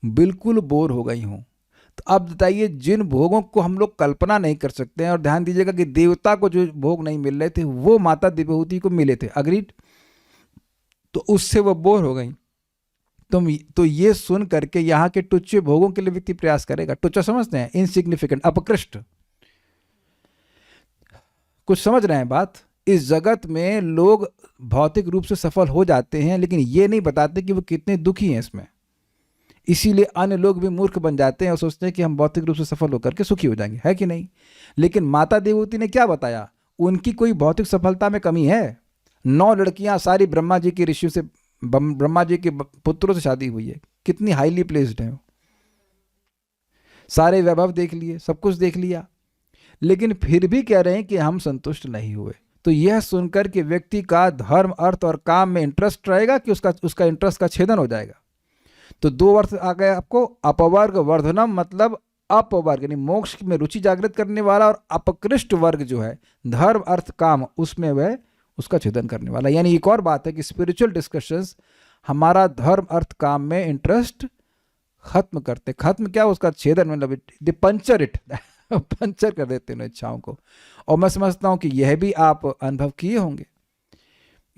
बिल्कुल बोर हो गई हूं। तो अब बताइए, जिन भोगों को हम लोग कल्पना नहीं कर सकते हैं, और ध्यान दीजिएगा कि देवता को जो भोग नहीं मिल रहे थे वो माता देवहूति को मिले थे, अग्रीड, तो उससे वो बोर हो गई। तो ये सुन करके यहाँ के टुच्चे भोगों के लिए व्यक्ति प्रयास करेगा। टुच्चा समझते हैं? इनसिग्निफिकेंट, अपकृष्ट। कुछ समझ रहे हैं बात? इस जगत में लोग भौतिक रूप से सफल हो जाते हैं, लेकिन ये नहीं बताते कि वो कितने दुखी हैं इसमें। इसीलिए अन्य लोग भी मूर्ख बन जाते हैं और सोचते हैं कि हम भौतिक रूप से सफल होकर के सुखी हो जाएंगे, है कि नहीं? लेकिन माता देवहूति ने क्या बताया? उनकी कोई भौतिक सफलता में कमी है? 9 लड़कियां सारी ब्रह्मा जी के ऋषियों से, ब्रह्मा जी के पुत्रों से शादी हुई है, कितनी हाईली प्लेस्ड है, सारे वैभव देख लिए, सब कुछ देख लिया, लेकिन फिर भी कह रहे हैं कि हम संतुष्ट नहीं हुए। तो यह सुनकर के व्यक्ति का धर्म अर्थ और काम में इंटरेस्ट रहेगा कि उसका इंटरेस्ट का छेदन हो जाएगा। तो 2 अर्थ आ गए आपको। अपवर्ग वर्धनम मतलब अपवर्ग यानी मोक्ष में रुचि जागृत करने वाला, और अपकृष्ट वर्ग जो है धर्म अर्थ काम, उसमें वह उसका छेदन करने वाला। यानी एक और बात है कि स्पिरिचुअल डिस्कशंस हमारा धर्म अर्थ काम में इंटरेस्ट खत्म करते। खत्म क्या? उसका छेदन, मतलब दे पंचर इट पंचर कर देते हैं इच्छाओं को। और मैं समझता हूं कि यह भी आप अनुभव किए होंगे।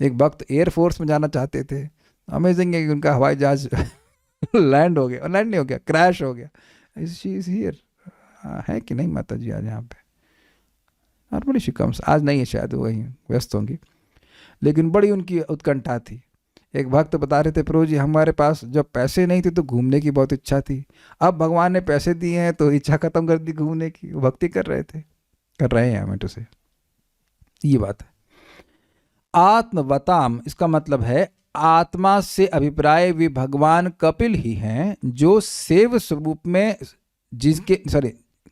एक वक्त एयरफोर्स में जाना चाहते थे, अमेजिंग है कि उनका हवाई जहाज लैंड हो गया, और लैंड नहीं हो गया, क्रैश हो गया। शी इज हियर, है कि नहीं माता जी आज यहाँ पे? नॉर्मली शी कम्स, आज नहीं है शायद, वही व्यस्त होंगी, लेकिन बड़ी उनकी उत्कंठा थी। एक भक्त बता रहे थे, प्रभु जी हमारे पास जब पैसे नहीं थे तो घूमने की बहुत इच्छा थी, अब भगवान ने पैसे दिए हैं तो इच्छा खत्म कर दी घूमने की। भक्ति कर रहे थे, कर रहे हैं हमें तो से, ये बात है। आत्मवताम इसका मतलब है आत्मा से अभिप्राय वे भगवान कपिल ही हैं, जो सेव स्वरूप में जिसके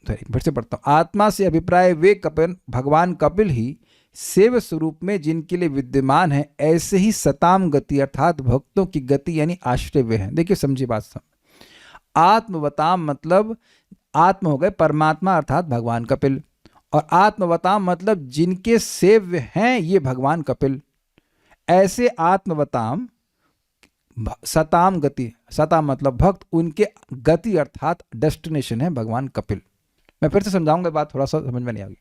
फिर से पढ़ता हूँ। आत्मा से अभिप्राय वे भगवान कपिल ही सेव स्वरूप में जिनके लिए विद्यमान है, ऐसे ही सताम गति अर्थात भक्तों की गति यानी आश्रय वे हैं। देखिए समझिए बात सब। आत्मवताम मतलब आत्म हो गए परमात्मा अर्थात भगवान कपिल, और आत्मवताम मतलब जिनके सेव्य हैं ये भगवान कपिल। ऐसे आत्मवताम सताम गति, सताम मतलब भक्त, उनके गति अर्थात डेस्टिनेशन है भगवान कपिल। मैं फिर से समझाऊंगा, बात थोड़ा सा समझ में नहीं आएगी।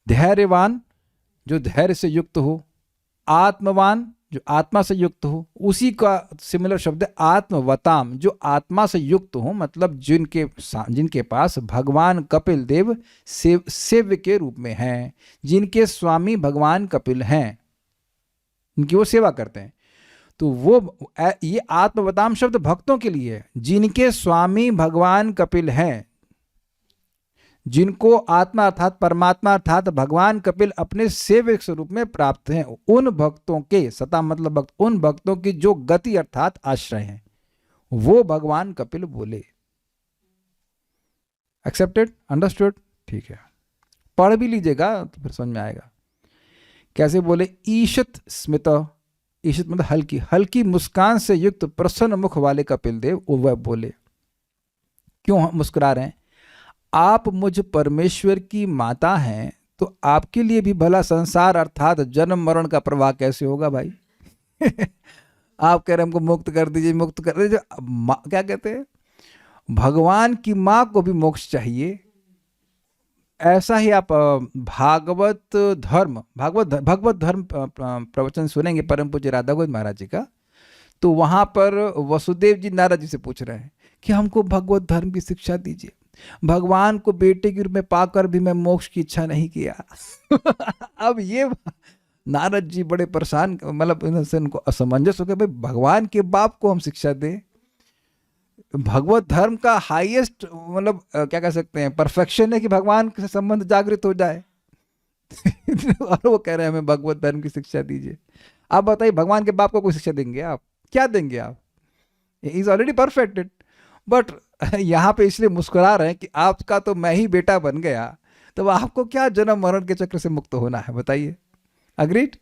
धैर्यवान जो धैर्य से युक्त हो, आत्मवान जो आत्मा से युक्त हो, उसी का सिमिलर शब्द है आत्मवताम जो आत्मा से युक्त हो, मतलब जिनके पास भगवान कपिल देव सेव्य के रूप में हैं, जिनके स्वामी भगवान कपिल हैं, इनकी वो सेवा करते हैं। तो वो ये आत्मवताम शब्द भक्तों के लिए है, जिनके स्वामी भगवान कपिल हैं, जिनको आत्मा अर्थात परमात्मा अर्थात भगवान कपिल अपने सेवक स्वरूप में प्राप्त हैं, उन भक्तों के, सता मतलब भक्त, उन भक्तों की जो गति अर्थात आश्रय हैं, वो भगवान कपिल बोले। एक्सेप्टेड, अंडरस्टूड, ठीक है। पढ़ भी लीजिएगा तो फिर समझ में आएगा कैसे बोले। ईशत स्मित, ईशत मतलब हल्की, हल्की मुस्कान से युक्त प्रसन्न मुख वाले कपिल देव वह बोले। क्यों मुस्कुरा रहे हैं? आप मुझ परमेश्वर की माता हैं, तो आपके लिए भी भला संसार अर्थात जन्म मरण का प्रवाह कैसे होगा भाई? आप कह रहे हमको मुक्त कर दीजिए, मुक्त कर दीजिए। क्या कहते हैं, भगवान की माँ को भी मोक्ष चाहिए। ऐसा ही आप भागवत धर्म प्रवचन सुनेंगे परम पूज्य राधा गोविंद महाराज जी का, तो वहां पर वसुदेव जी नारद जी से पूछ रहे हैं कि हमको भगवत धर्म की शिक्षा दीजिए, भगवान को बेटे के रूप में पाकर भी मैं मोक्ष की इच्छा नहीं किया। अब ये नारद जी बड़े परेशान, मतलब इनको असमंजस हो गया, भाई भगवान के बाप को हम शिक्षा दें, भगवत धर्म का हाईएस्ट मतलब क्या कह सकते हैं परफेक्शन है कि भगवान से संबंध जागृत हो जाए। और वो कह रहे हैं हमें भगवत धर्म की शिक्षा दीजिए। आप बताइए भगवान के बाप को कोई शिक्षा देंगे आप? क्या देंगे आप? Is already perfected. बट यहाँ पे इसलिए मुस्कुरा रहे हैं कि आपका तो मैं ही बेटा बन गया, तो आपको क्या जन्म मरण के चक्र से मुक्त होना है, बताइए। अग्रीड?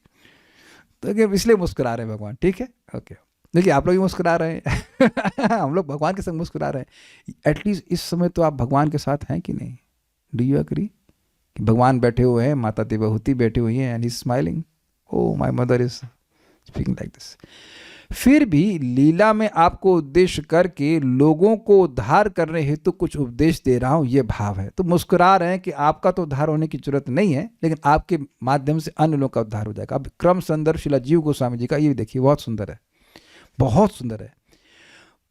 तो इसलिए मुस्कुरा रहे हैं भगवान, ठीक है, ओके। देखिए आप लोग भी मुस्कुरा रहे हैं। हम लोग भगवान के संग मुस्कुरा रहे हैं। एटलीस्ट इस समय तो आप भगवान के साथ हैं कि नहीं? डू यू एग्री कि भगवान बैठे हुए हैं, माता देवहूति बैठी हुई हैं, and he is smiling, oh my mother is speaking like this. फिर भी लीला में आपको उद्देश्य करके लोगों को उद्धार करने हेतु कुछ उपदेश दे रहा हूं, यह भाव है। तो मुस्कुरा रहे हैं कि आपका तो उद्धार होने की जरूरत नहीं है, लेकिन आपके माध्यम से अन्य लोगों का उद्धार हो जाएगा। अब क्रम संदर्भ शिला जीव गोस्वामी जी का ये देखिए, बहुत सुंदर है, बहुत सुंदर है।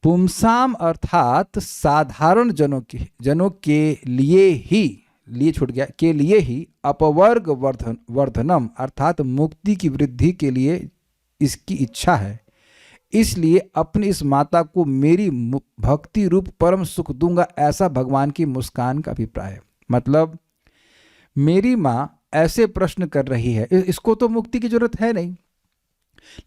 पुंसाम अर्थात साधारण जनों के लिए ही, छूट गया, के लिए ही अपवर्ग वर्धनम अर्थात मुक्ति की वृद्धि के लिए इसकी इच्छा है। इसलिए अपनी इस माता को मेरी भक्ति रूप परम सुख दूंगा, ऐसा भगवान की मुस्कान का अभिप्राय है। मतलब मेरी माँ ऐसे प्रश्न कर रही है, इसको तो मुक्ति की जरूरत है नहीं,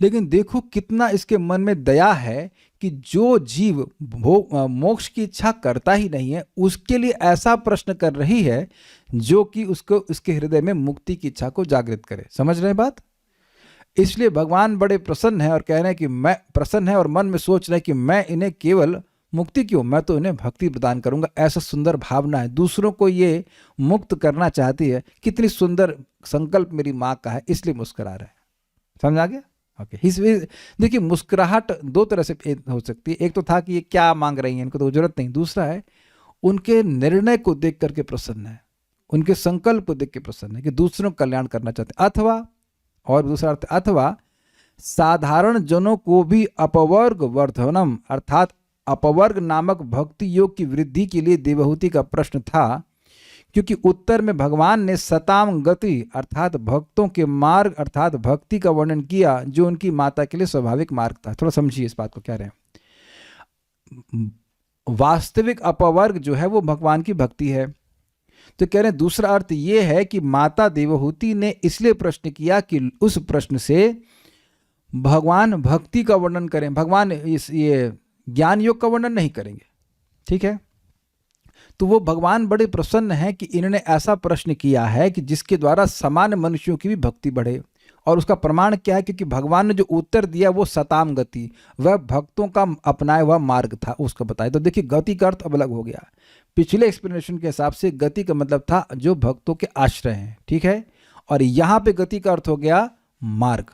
लेकिन देखो कितना इसके मन में दया है कि जो जीव मोक्ष की इच्छा करता ही नहीं है, उसके लिए ऐसा प्रश्न कर रही है जो कि उसको उसके हृदय में मुक्ति की इच्छा को जागृत करे। समझ रहे हैं बात? इसलिए भगवान बड़े प्रसन्न है और कह रहे हैं कि मैं प्रसन्न है, और मन में सोच रहे हैं कि मैं इन्हें केवल मुक्ति क्यों, मैं तो इन्हें भक्ति प्रदान करूंगा। ऐसा सुंदर भावना है, दूसरों को ये मुक्त करना चाहती है। कितनी सुंदर संकल्प मेरी माँ का है, इसलिए मुस्कुरा रहे हैं। समझ आ गया? ओके। देखिए मुस्कुराहट दो तरह से हो सकती है। एक तो था कि ये क्या मांग रही हैं, इनको तो जरूरत नहीं। दूसरा है उनके निर्णय को देख करके प्रसन्न है, उनके संकल्प को देख के प्रसन्न है कि दूसरों का कल्याण करना चाहते हैं। अथवा, और दूसरा अर्थ, अथवा साधारण जनों को भी अपवर्ग वर्धनम अर्थात अपवर्ग नामक भक्ति योग की वृद्धि के लिए देवहूति का प्रश्न था, क्योंकि उत्तर में भगवान ने सताम गति अर्थात भक्तों के मार्ग अर्थात भक्ति का वर्णन किया, जो उनकी माता के लिए स्वाभाविक मार्ग था। थोड़ा समझिए इस बात को, कह रहे हैं वास्तविक अपवर्ग जो है वो भगवान की भक्ति है। तो कह रहे हैं दूसरा अर्थ ये है कि माता देवहूति ने इसलिए प्रश्न किया कि उस प्रश्न से भगवान भक्ति का वर्णन करें, भगवान ये ज्ञान योग का वर्णन नहीं करेंगे, ठीक है। तो वो भगवान बड़े प्रसन्न हैं कि इन्होंने ऐसा प्रश्न किया है कि जिसके द्वारा सामान्य मनुष्यों की भी भक्ति बढ़े। और उसका प्रमाण क्या है? क्योंकि भगवान ने जो उत्तर दिया वो सताम गति, वह भक्तों का अपनाया हुआ मार्ग था, उसका बताया। तो देखिए गति का अर्थ अब अलग हो गया। पिछले एक्सप्लेनेशन के हिसाब से गति का मतलब था जो भक्तों के आश्रय हैं, ठीक है। और यहाँ पे गति का अर्थ हो गया मार्ग,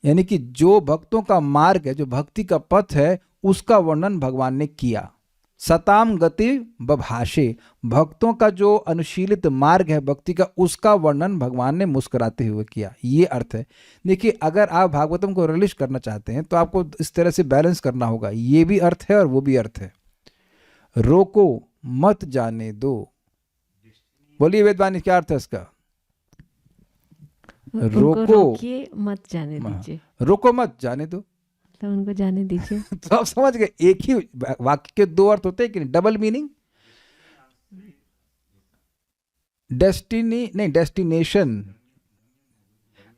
यानी कि जो भक्तों का मार्ग है, जो भक्ति का पथ है, उसका वर्णन भगवान ने किया। सताम गति बभाषे, भक्तों का जो अनुशीलित मार्ग है भक्ति का, उसका वर्णन भगवान ने मुस्कुराते हुए किया। ये अर्थ है। देखिए, अगर आप भागवतम को रिलीज करना चाहते हैं तो आपको इस तरह से बैलेंस करना होगा, ये भी अर्थ है और वो भी अर्थ है। रोको मत जाने दो, बोलिए वेदवाणी, क्या अर्थ है इसका? उनको रोको, रोकिए, मत जाने दीजिए, रोको मत जाने दो। तो उनको जाने दीजिए। तो आप समझ गए, एक ही वाक्य के दो अर्थ होते हैं कि डबल मीनिंग। डेस्टिनी नहीं, डेस्टिनेशन,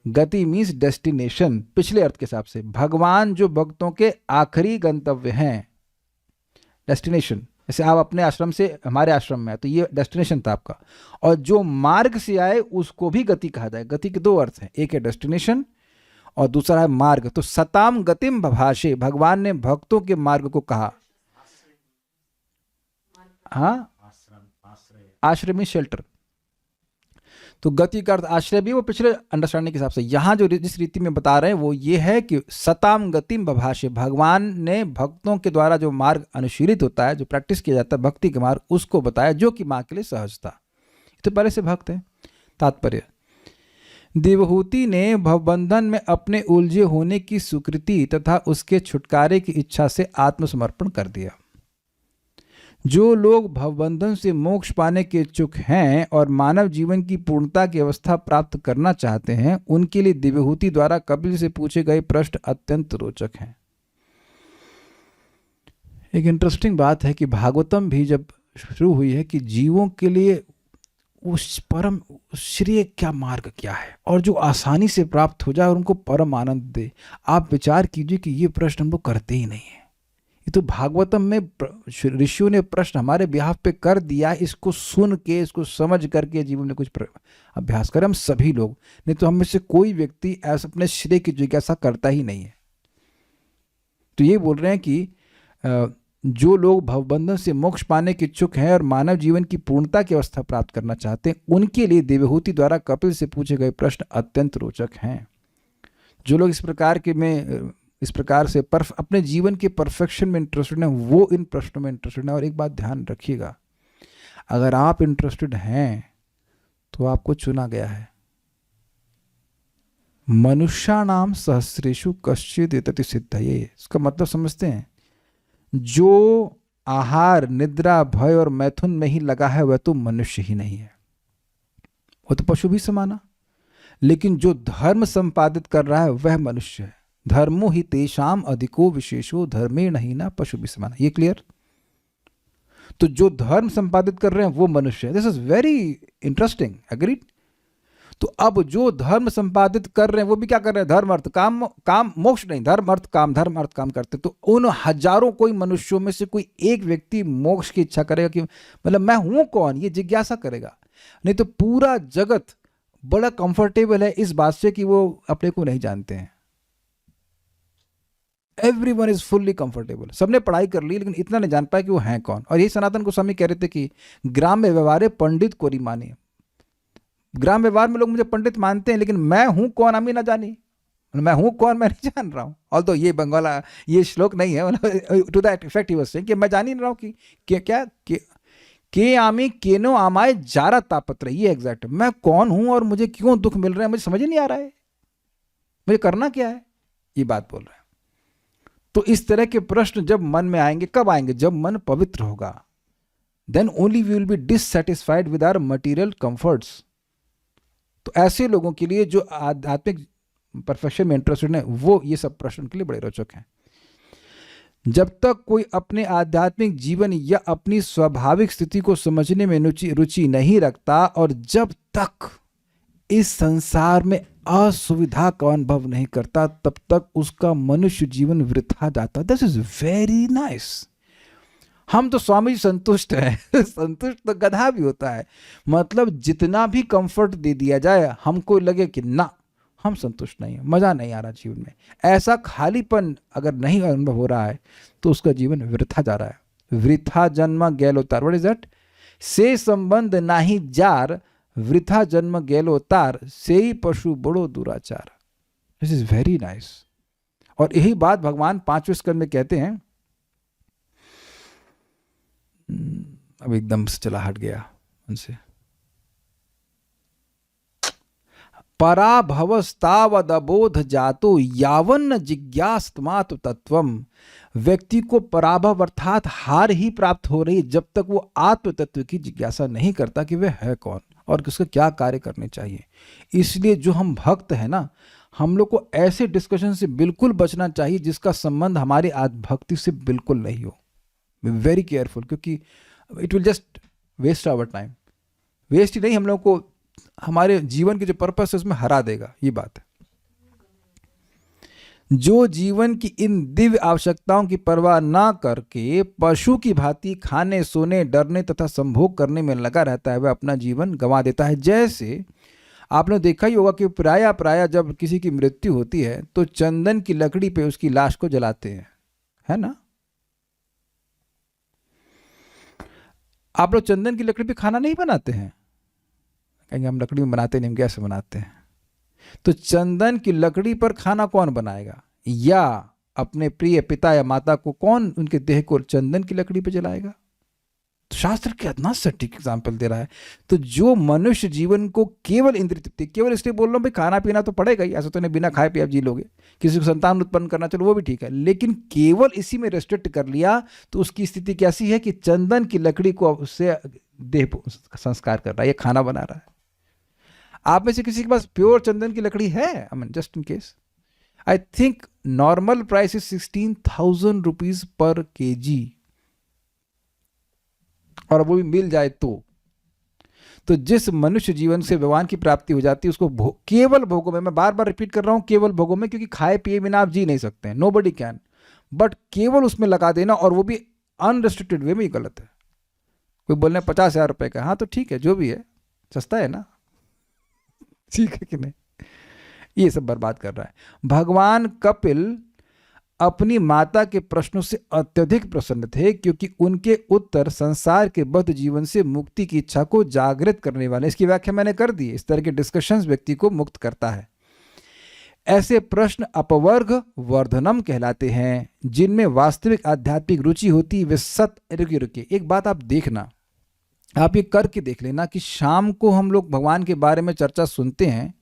गति मीन्स डेस्टिनेशन। पिछले अर्थ के हिसाब से भगवान जो भक्तों के आखिरी गंतव्य हैं, डेस्टिनेशन। जैसे आप अपने आश्रम से हमारे आश्रम में आए तो ये डेस्टिनेशन था आपका, और जो मार्ग से आए उसको भी गति कहा जाए। गति के दो अर्थ हैं, एक है डेस्टिनेशन और दूसरा है मार्ग। तो सताम गतिम बभाषे, भगवान ने भक्तों के मार्ग को कहा। हाँ, आश्रय में शेल्टर, तो गति का अर्थ आश्रय भी, वो पिछले अंडरस्टैंडिंग के हिसाब से। यहाँ जो जिस रीति में बता रहे हैं वो ये है कि सताम गतिम बभाषे, भगवान ने भक्तों के द्वारा जो मार्ग अनुशीलित होता है, जो प्रैक्टिस किया जाता है भक्ति के मार्ग, उसको बताया, जो कि माँ के लिए सहज था। तो पहले से भक्त है। तात्पर्य, देवहूति ने भवबंधन में अपने उलझे होने की स्वीकृति तथा उसके छुटकारे की इच्छा से आत्मसमर्पण कर दिया। जो लोग भवबंधन से मोक्ष पाने के इच्छुक हैं और मानव जीवन की पूर्णता की अवस्था प्राप्त करना चाहते हैं, उनके लिए देवहूति द्वारा कपिल से पूछे गए प्रश्न अत्यंत रोचक हैं। एक इंटरेस्टिंग बात है कि भागवतम भी जब शुरू हुई है कि जीवों के लिए उस परम श्रेय क्या मार्ग क्या है और जो आसानी से प्राप्त हो जाए और उनको परम आनंद दे। आप विचार कीजिए कि ये प्रश्न हम लोग करते ही नहीं है। ये तो भागवतम में ऋषियों ने प्रश्न हमारे बिहाफ पे कर दिया। इसको सुन के, इसको समझ करके जीवन में कुछ अभ्यास करें हम सभी लोग, नहीं तो हम में से कोई व्यक्ति ऐसा अपने श्रेय की जिज्ञासा करता ही नहीं है। तो ये बोल रहे हैं कि जो लोग भवबंधन से मोक्ष पाने के इच्छुक हैं और मानव जीवन की पूर्णता की अवस्था प्राप्त करना चाहते हैं, उनके लिए देवहूति द्वारा कपिल से पूछे गए प्रश्न अत्यंत रोचक हैं। जो लोग इस प्रकार से अपने जीवन के परफेक्शन में इंटरेस्टेड हैं, वो इन प्रश्नों में इंटरेस्टेड हैं। और एक बात ध्यान रखिएगा, अगर आप इंटरेस्टेड हैं तो आपको चुना गया है। मनुष्याणाम सहस्रेषु कश्चित् एतति सिद्धये, इसका मतलब समझते हैं? जो आहार, निद्रा, भय और मैथुन में ही लगा है वह तो मनुष्य ही नहीं है, वो तो पशु भी समाना। लेकिन जो धर्म संपादित कर रहा है वह मनुष्य है। धर्मो ही तेषाम अधिको विशेषो धर्मेण हीना पशु भी समाना। ये क्लियर? तो जो धर्म संपादित कर रहे हैं वो मनुष्य है। This is very interesting, agreed? तो अब जो धर्म संपादित कर रहे हैं वो भी क्या कर रहे हैं? धर्म अर्थ काम, काम मोक्ष नहीं, धर्म अर्थ काम, धर्म अर्थ काम करते। तो उन हजारों कोई मनुष्यों में से कोई एक व्यक्ति मोक्ष की इच्छा करेगा कि मतलब मैं हूं कौन, ये जिज्ञासा करेगा। नहीं तो पूरा जगत बड़ा कंफर्टेबल है इस बात से कि वो अपने को नहीं जानते हैं। एवरीवन इज फुल्ली कंफर्टेबल, सबने पढ़ाई कर ली लेकिन इतना नहीं जान पाया कि वो हैं कौन। और यही सनातन गोस्वामी कह रहे थे कि ग्राम व्यवहार पंडित कोरी माने। ग्राम व्यवहार में लोग मुझे पंडित मानते हैं लेकिन मैं हूं कौन हमें ना जानी, मैं हूं कौन मैं नहीं जान रहा हूं। ऑल्दो ये बंगाला ये श्लोक नहीं है, to that effect he was saying कि मैं जान ही नहीं रहा हूं कि क्या के आमी केनो आमाए जारा तापत्र, ये एग्जैक्ट मैं कौन हूं और मुझे क्यों दुख मिल रहा है, मुझे समझ ही नहीं आ रहा है, मुझे करना क्या है, ये बात बोल रहे हैं। तो इस तरह के प्रश्न जब मन में आएंगे, कब आएंगे? जब मन पवित्र होगा। Then only we will be dissatisfied with our material comforts. तो ऐसे लोगों के लिए जो आध्यात्मिक परफेक्शन में इंटरेस्टेड है, वो ये सब प्रश्न के लिए बड़े रोचक हैं। जब तक कोई अपने आध्यात्मिक जीवन या अपनी स्वाभाविक स्थिति को समझने में रुचि नहीं रखता और जब तक इस संसार में असुविधा का अनुभव नहीं करता, तब तक उसका मनुष्य जीवन वृथा जाता। This is very nice. हम तो स्वामी जी संतुष्ट हैं संतुष्ट तो गधा भी होता है। मतलब जितना भी कंफर्ट दे दिया जाए, हमको लगे कि ना हम संतुष्ट नहीं है, मजा नहीं आ रहा जीवन में, ऐसा खालीपन अगर नहीं अनुभव हो रहा है तो उसका जीवन वृथा जा रहा है। वृथा जन्म गैलो तार। What is that? से संबंध नाही जार, वृथा जन्म गैलो तार, से ही पशु बड़ो दुराचार। This is very nice. और यही बात भगवान 5वें स्कंद में कहते हैं। अब एकदम से चला हट गया उनसे। पराभवस्तावदबोध जातो यावन्न जिज्ञास्तमात् तत्वम। व्यक्ति को पराभव अर्थात हार ही प्राप्त हो रही जब तक वो आत्म तत्व की जिज्ञासा नहीं करता कि वह है कौन और उसके क्या कार्य करने चाहिए। इसलिए जो हम भक्त हैं ना, हम लोग को ऐसे डिस्कशन से बिल्कुल बचना चाहिए जिसका संबंध हमारी भक्ति से बिल्कुल नहीं हो। वेरी केयरफुल, क्योंकि it will just waste our time. Waste ही नहीं, हम लोग को हमारे जीवन के जो पर्पस है उसमें हरा देगा। ये बात है। जो जीवन की इन दिव्य आवश्यकताओं की परवाह ना करके पशु की भांति खाने, सोने, डरने तथा संभोग करने में लगा रहता है, वह अपना जीवन गंवा देता है। जैसे आपने देखा ही होगा कि प्राय जब किसी की मृत्यु होती है तो चंदन की लकड़ी पे उसकी लाश को जलाते हैं, है ना? आप लोग चंदन की लकड़ी पे खाना नहीं बनाते हैं? कहेंगे हम लकड़ी में बनाते नहीं, हम गैस में बनाते हैं। तो चंदन की लकड़ी पर खाना कौन बनाएगा? या अपने प्रिय पिता या माता को कौन उनके देह को चंदन की लकड़ी पर जलाएगा? तो शास्त्र कितना सटीक एग्जाम्पल दे रहा है। तो जो मनुष्य जीवन को केवल इंद्रिय तृप्ति, केवल इसलिए बोल रहा हूँ भाई खाना पीना तो पड़ेगा ही, ऐसा तो नहीं बिना खाए पिए आप जी लोगे। किसी को संतान उत्पन्न करना, चलो वो भी ठीक है, लेकिन केवल इसी में रेस्ट्रिक्ट कर लिया तो उसकी स्थिति कैसी है कि चंदन की लकड़ी को उससे देह संस्कार कर रहा है, ये खाना बना रहा है। आप में से किसी के पास प्योर चंदन की लकड़ी है? I mean just in case. I think normal price is 16,000 rupees per KG, और वो भी मिल जाए तो जिस मनुष्य जीवन से भगवान की प्राप्ति हो जाती है उसको केवल भोगों में, मैं बार बार रिपीट कर रहा हूं, केवल भोगों में, क्योंकि खाए पिए बिना आप जी नहीं सकते हैं, नोबडी कैन, बट केवल उसमें लगा देना और वो भी अनरेस्ट्रिक्टेड वे में, गलत है। कोई बोलने 50,000 रुपए का, हाँ तो ठीक है, जो भी है सस्ता है ना, ठीक है कि नहीं? ये सब बर्बाद कर रहा है। भगवान कपिल अपनी माता के प्रश्नों से अत्यधिक प्रसन्न थे क्योंकि उनके उत्तर संसार के बद्ध जीवन से मुक्ति की इच्छा को जागृत करने वाले। इसकी व्याख्या मैंने कर दी। इस तरह के डिस्कशंस व्यक्ति को मुक्त करता है। ऐसे प्रश्न अपवर्ग वर्धनम कहलाते हैं, जिनमें वास्तविक आध्यात्मिक रुचि होती है। वे रुकिए एक बात आप देखना, आप ये करके देख लेना कि शाम को हम लोग भगवान के बारे में चर्चा सुनते हैं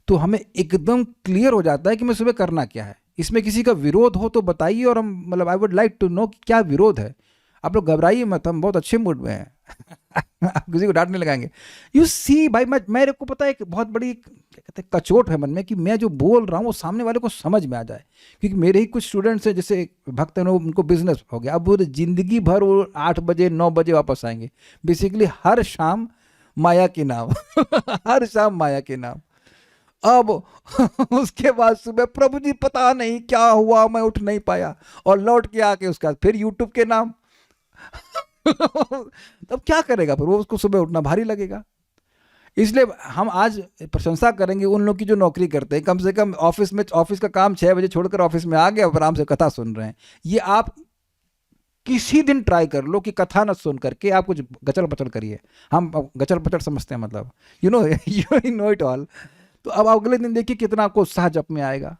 तो हमें एकदम क्लियर हो जाता है कि मैं सुबह करना क्या है। इसमें किसी का विरोध हो तो बताइए, और हम मतलब I would like to know कि क्या विरोध है। आप लोग घबराइए मत, हम बहुत अच्छे मूड में हैं। आप किसी को डांट नहीं लगाएंगे। यू सी भाई, मेरे को पता है एक बहुत बड़ी क्या कहते हैं कचोट है मन में कि मैं जो बोल रहा हूँ वो सामने वाले को समझ में आ जाए। क्योंकि मेरे ही कुछ स्टूडेंट्स हैं, जैसे भक्त हैं, उनको बिजनेस हो गया, अब वो जिंदगी भर वो 8 बजे 9 बजे वापस आएंगे, बेसिकली हर शाम माया के नाम हर शाम माया के नाम। अब उसके बाद सुबह प्रभु जी पता नहीं क्या हुआ, मैं उठ नहीं पाया, और लौट के आके उसका फिर यूट्यूब के नाम तब क्या करेगा फिर वो, उसको सुबह उठना भारी लगेगा। इसलिए हम आज प्रशंसा करेंगे उन लोग की जो नौकरी करते हैं, कम से कम ऑफिस का काम 6 बजे छोड़कर ऑफिस में आ गए और आराम से कथा सुन रहे हैं। ये आप किसी दिन ट्राई कर लो कि कथा न सुन करके आप कुछ गचल पचल करिए। हम गचल पचल समझते हैं, मतलब यू नो इट ऑल। तो अब अगले दिन देखिए कितना आपको उत्साह जप में आएगा।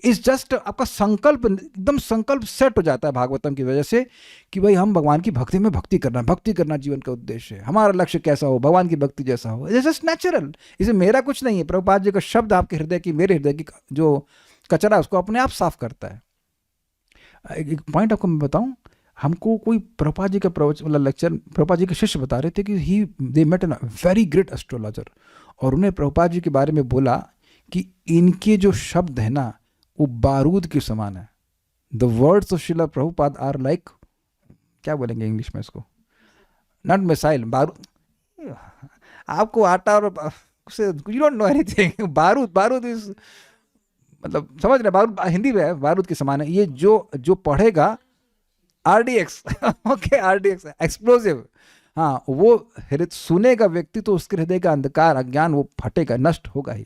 इस जस्ट आपका संकल्प, एकदम संकल्प सेट हो जाता है भागवतम की वजह से कि भाई हम भगवान की भक्ति में भक्ति करना जीवन का उद्देश्य है। हमारा लक्ष्य कैसा हो, भगवान की भक्ति जैसा हो। It's just natural. इसे मेरा कुछ नहीं है, प्रभुपाद जी का शब्द आपके हृदय की, मेरे हृदय की जो कचरा उसको अपने आप साफ करता है। एक पॉइंट आपको मैं बताऊं, हमको कोई प्रभुपाद जी का मतलब लेक्चर, प्रभुपाद जी के शिष्य बता रहे थे कि they met an very great astrologer, और उन्हें प्रभुपाद जी के बारे में बोला कि इनके जो शब्द है ना वो बारूद के समान है। The words of Srila Prabhupada are like, क्या बोलेंगे इंग्लिश में इसको, नॉट मिसाइल, बारूद। आपको आटा और यू डोंट नो एनीथिंग। बारूद इज मतलब समझ रहे, बारूद हिंदी में है, बारूद के समान है। ये जो पढ़ेगा RDX ओके, RDX एक्सप्लोजिव, हाँ, वो सुनेगा व्यक्ति तो उसके हृदय का अंधकार अज्ञान वो फटेगा, नष्ट होगा ही।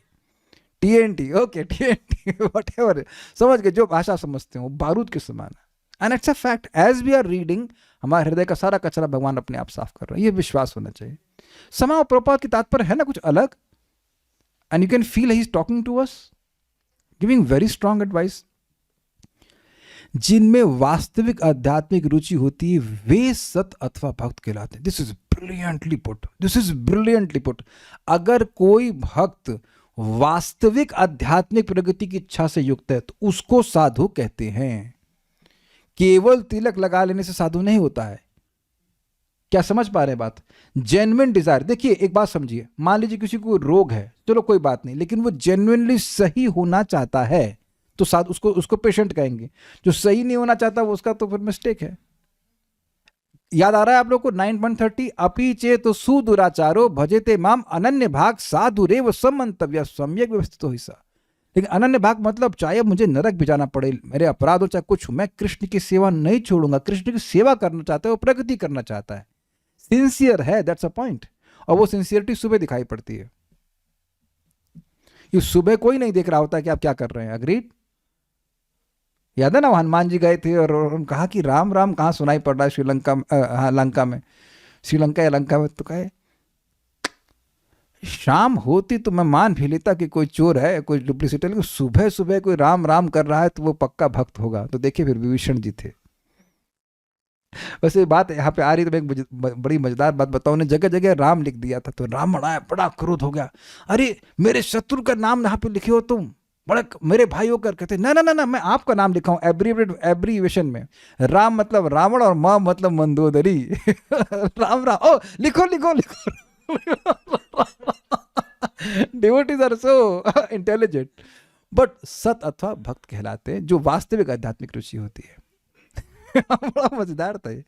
TNT okay, TNT what ever, समझ गए, जो भाषा समझते हो, बारूद के समान है। And it's a fact, as we are reading हमारे हृदय का सारा कचरा भगवान अपने आप साफ कर रहे हैं, ये विश्वास होना चाहिए। समाओ प्रभुपाद की तात्पर्य है ना कुछ अलग, and you can feel he is talking to us, giving very strong advice. जिनमें वास्तविक आध्यात्मिक रुचि होती है वे सत अथवा भक्त कहलाते हैं। This is brilliantly put, this is brilliantly put. अगर कोई भक्त वास्तविक आध्यात्मिक प्रगति की इच्छा से युक्त है तो उसको साधु कहते हैं। केवल तिलक लगा लेने से साधु नहीं होता है। क्या समझ पा रहे हैं बात? Genuine desire. देखिए एक बात समझिए, मान लीजिए किसी को रोग है, चलो कोई बात नहीं, लेकिन वो जेन्युइनली सही होना चाहता है तो साथ उसको पेशेंट कहेंगे। जो सही नहीं होना चाहता वो उसका तो फिर मिस्टेक है। याद आ रहा है आप लोग को 9.30, अपि चेत सुदुराचारो भजेते माम अनन्य भाग साधु रेव समंतव्य सम्यक व्यवस्थितो हिस्सा। लेकिन अनन्य भाग मतलब चाहे मुझे नरक भी जाना पड़े, मेरे अपराध हो चाहे कुछ हो, मैं कृष्ण की सेवा नहीं छोड़ूंगा। कृष्ण की सेवा करना चाहता है, वो प्रगति करना चाहता है, सिंसियर है, दैट्स अ पॉइंट। और वो सिंसियरिटी सुबह दिखाई पड़ती है। ये सुबह कोई नहीं देख रहा होता कि आप क्या कर रहे हैं। अग्रीड? याद है ना हनुमान जी गए थे और उन्होंने कहा कि राम राम कहाँ सुनाई पड़ रहा है श्रीलंका, हाँ लंका में, श्रीलंका या लंका में। तो कहे शाम होती तो मैं मान भी लेता कि कोई चोर है, कोई डुप्लीसिटी, लेकिन सुबह सुबह कोई राम राम कर रहा है तो वो पक्का भक्त होगा। तो देखिए फिर विभीषण जी थे। वैसे बात यहाँ पे आ रही तो मैं एक बड़ी मजेदार बात बताऊं। ने जगह जगह राम लिख दिया था तो रावण आया, बड़ा क्रोध हो गया। अरे मेरे शत्रु का नाम यहाँ पे लिखे हो तुम, बड़ा मेरे भाई होकर। कहते ना ना ना ना, मैं आपका नाम लिखा हूँ एब्रीवेशन में। राम मतलब रावण और माँ मतलब मंदोदरी। राम राम, ओ लिखो लिखो लिखो। Devotees are so intelligent. But सत अथवा भक्त कहलाते हैं जो वास्तविक आध्यात्मिक रुचि होती है। बड़ा मजेदार था ये।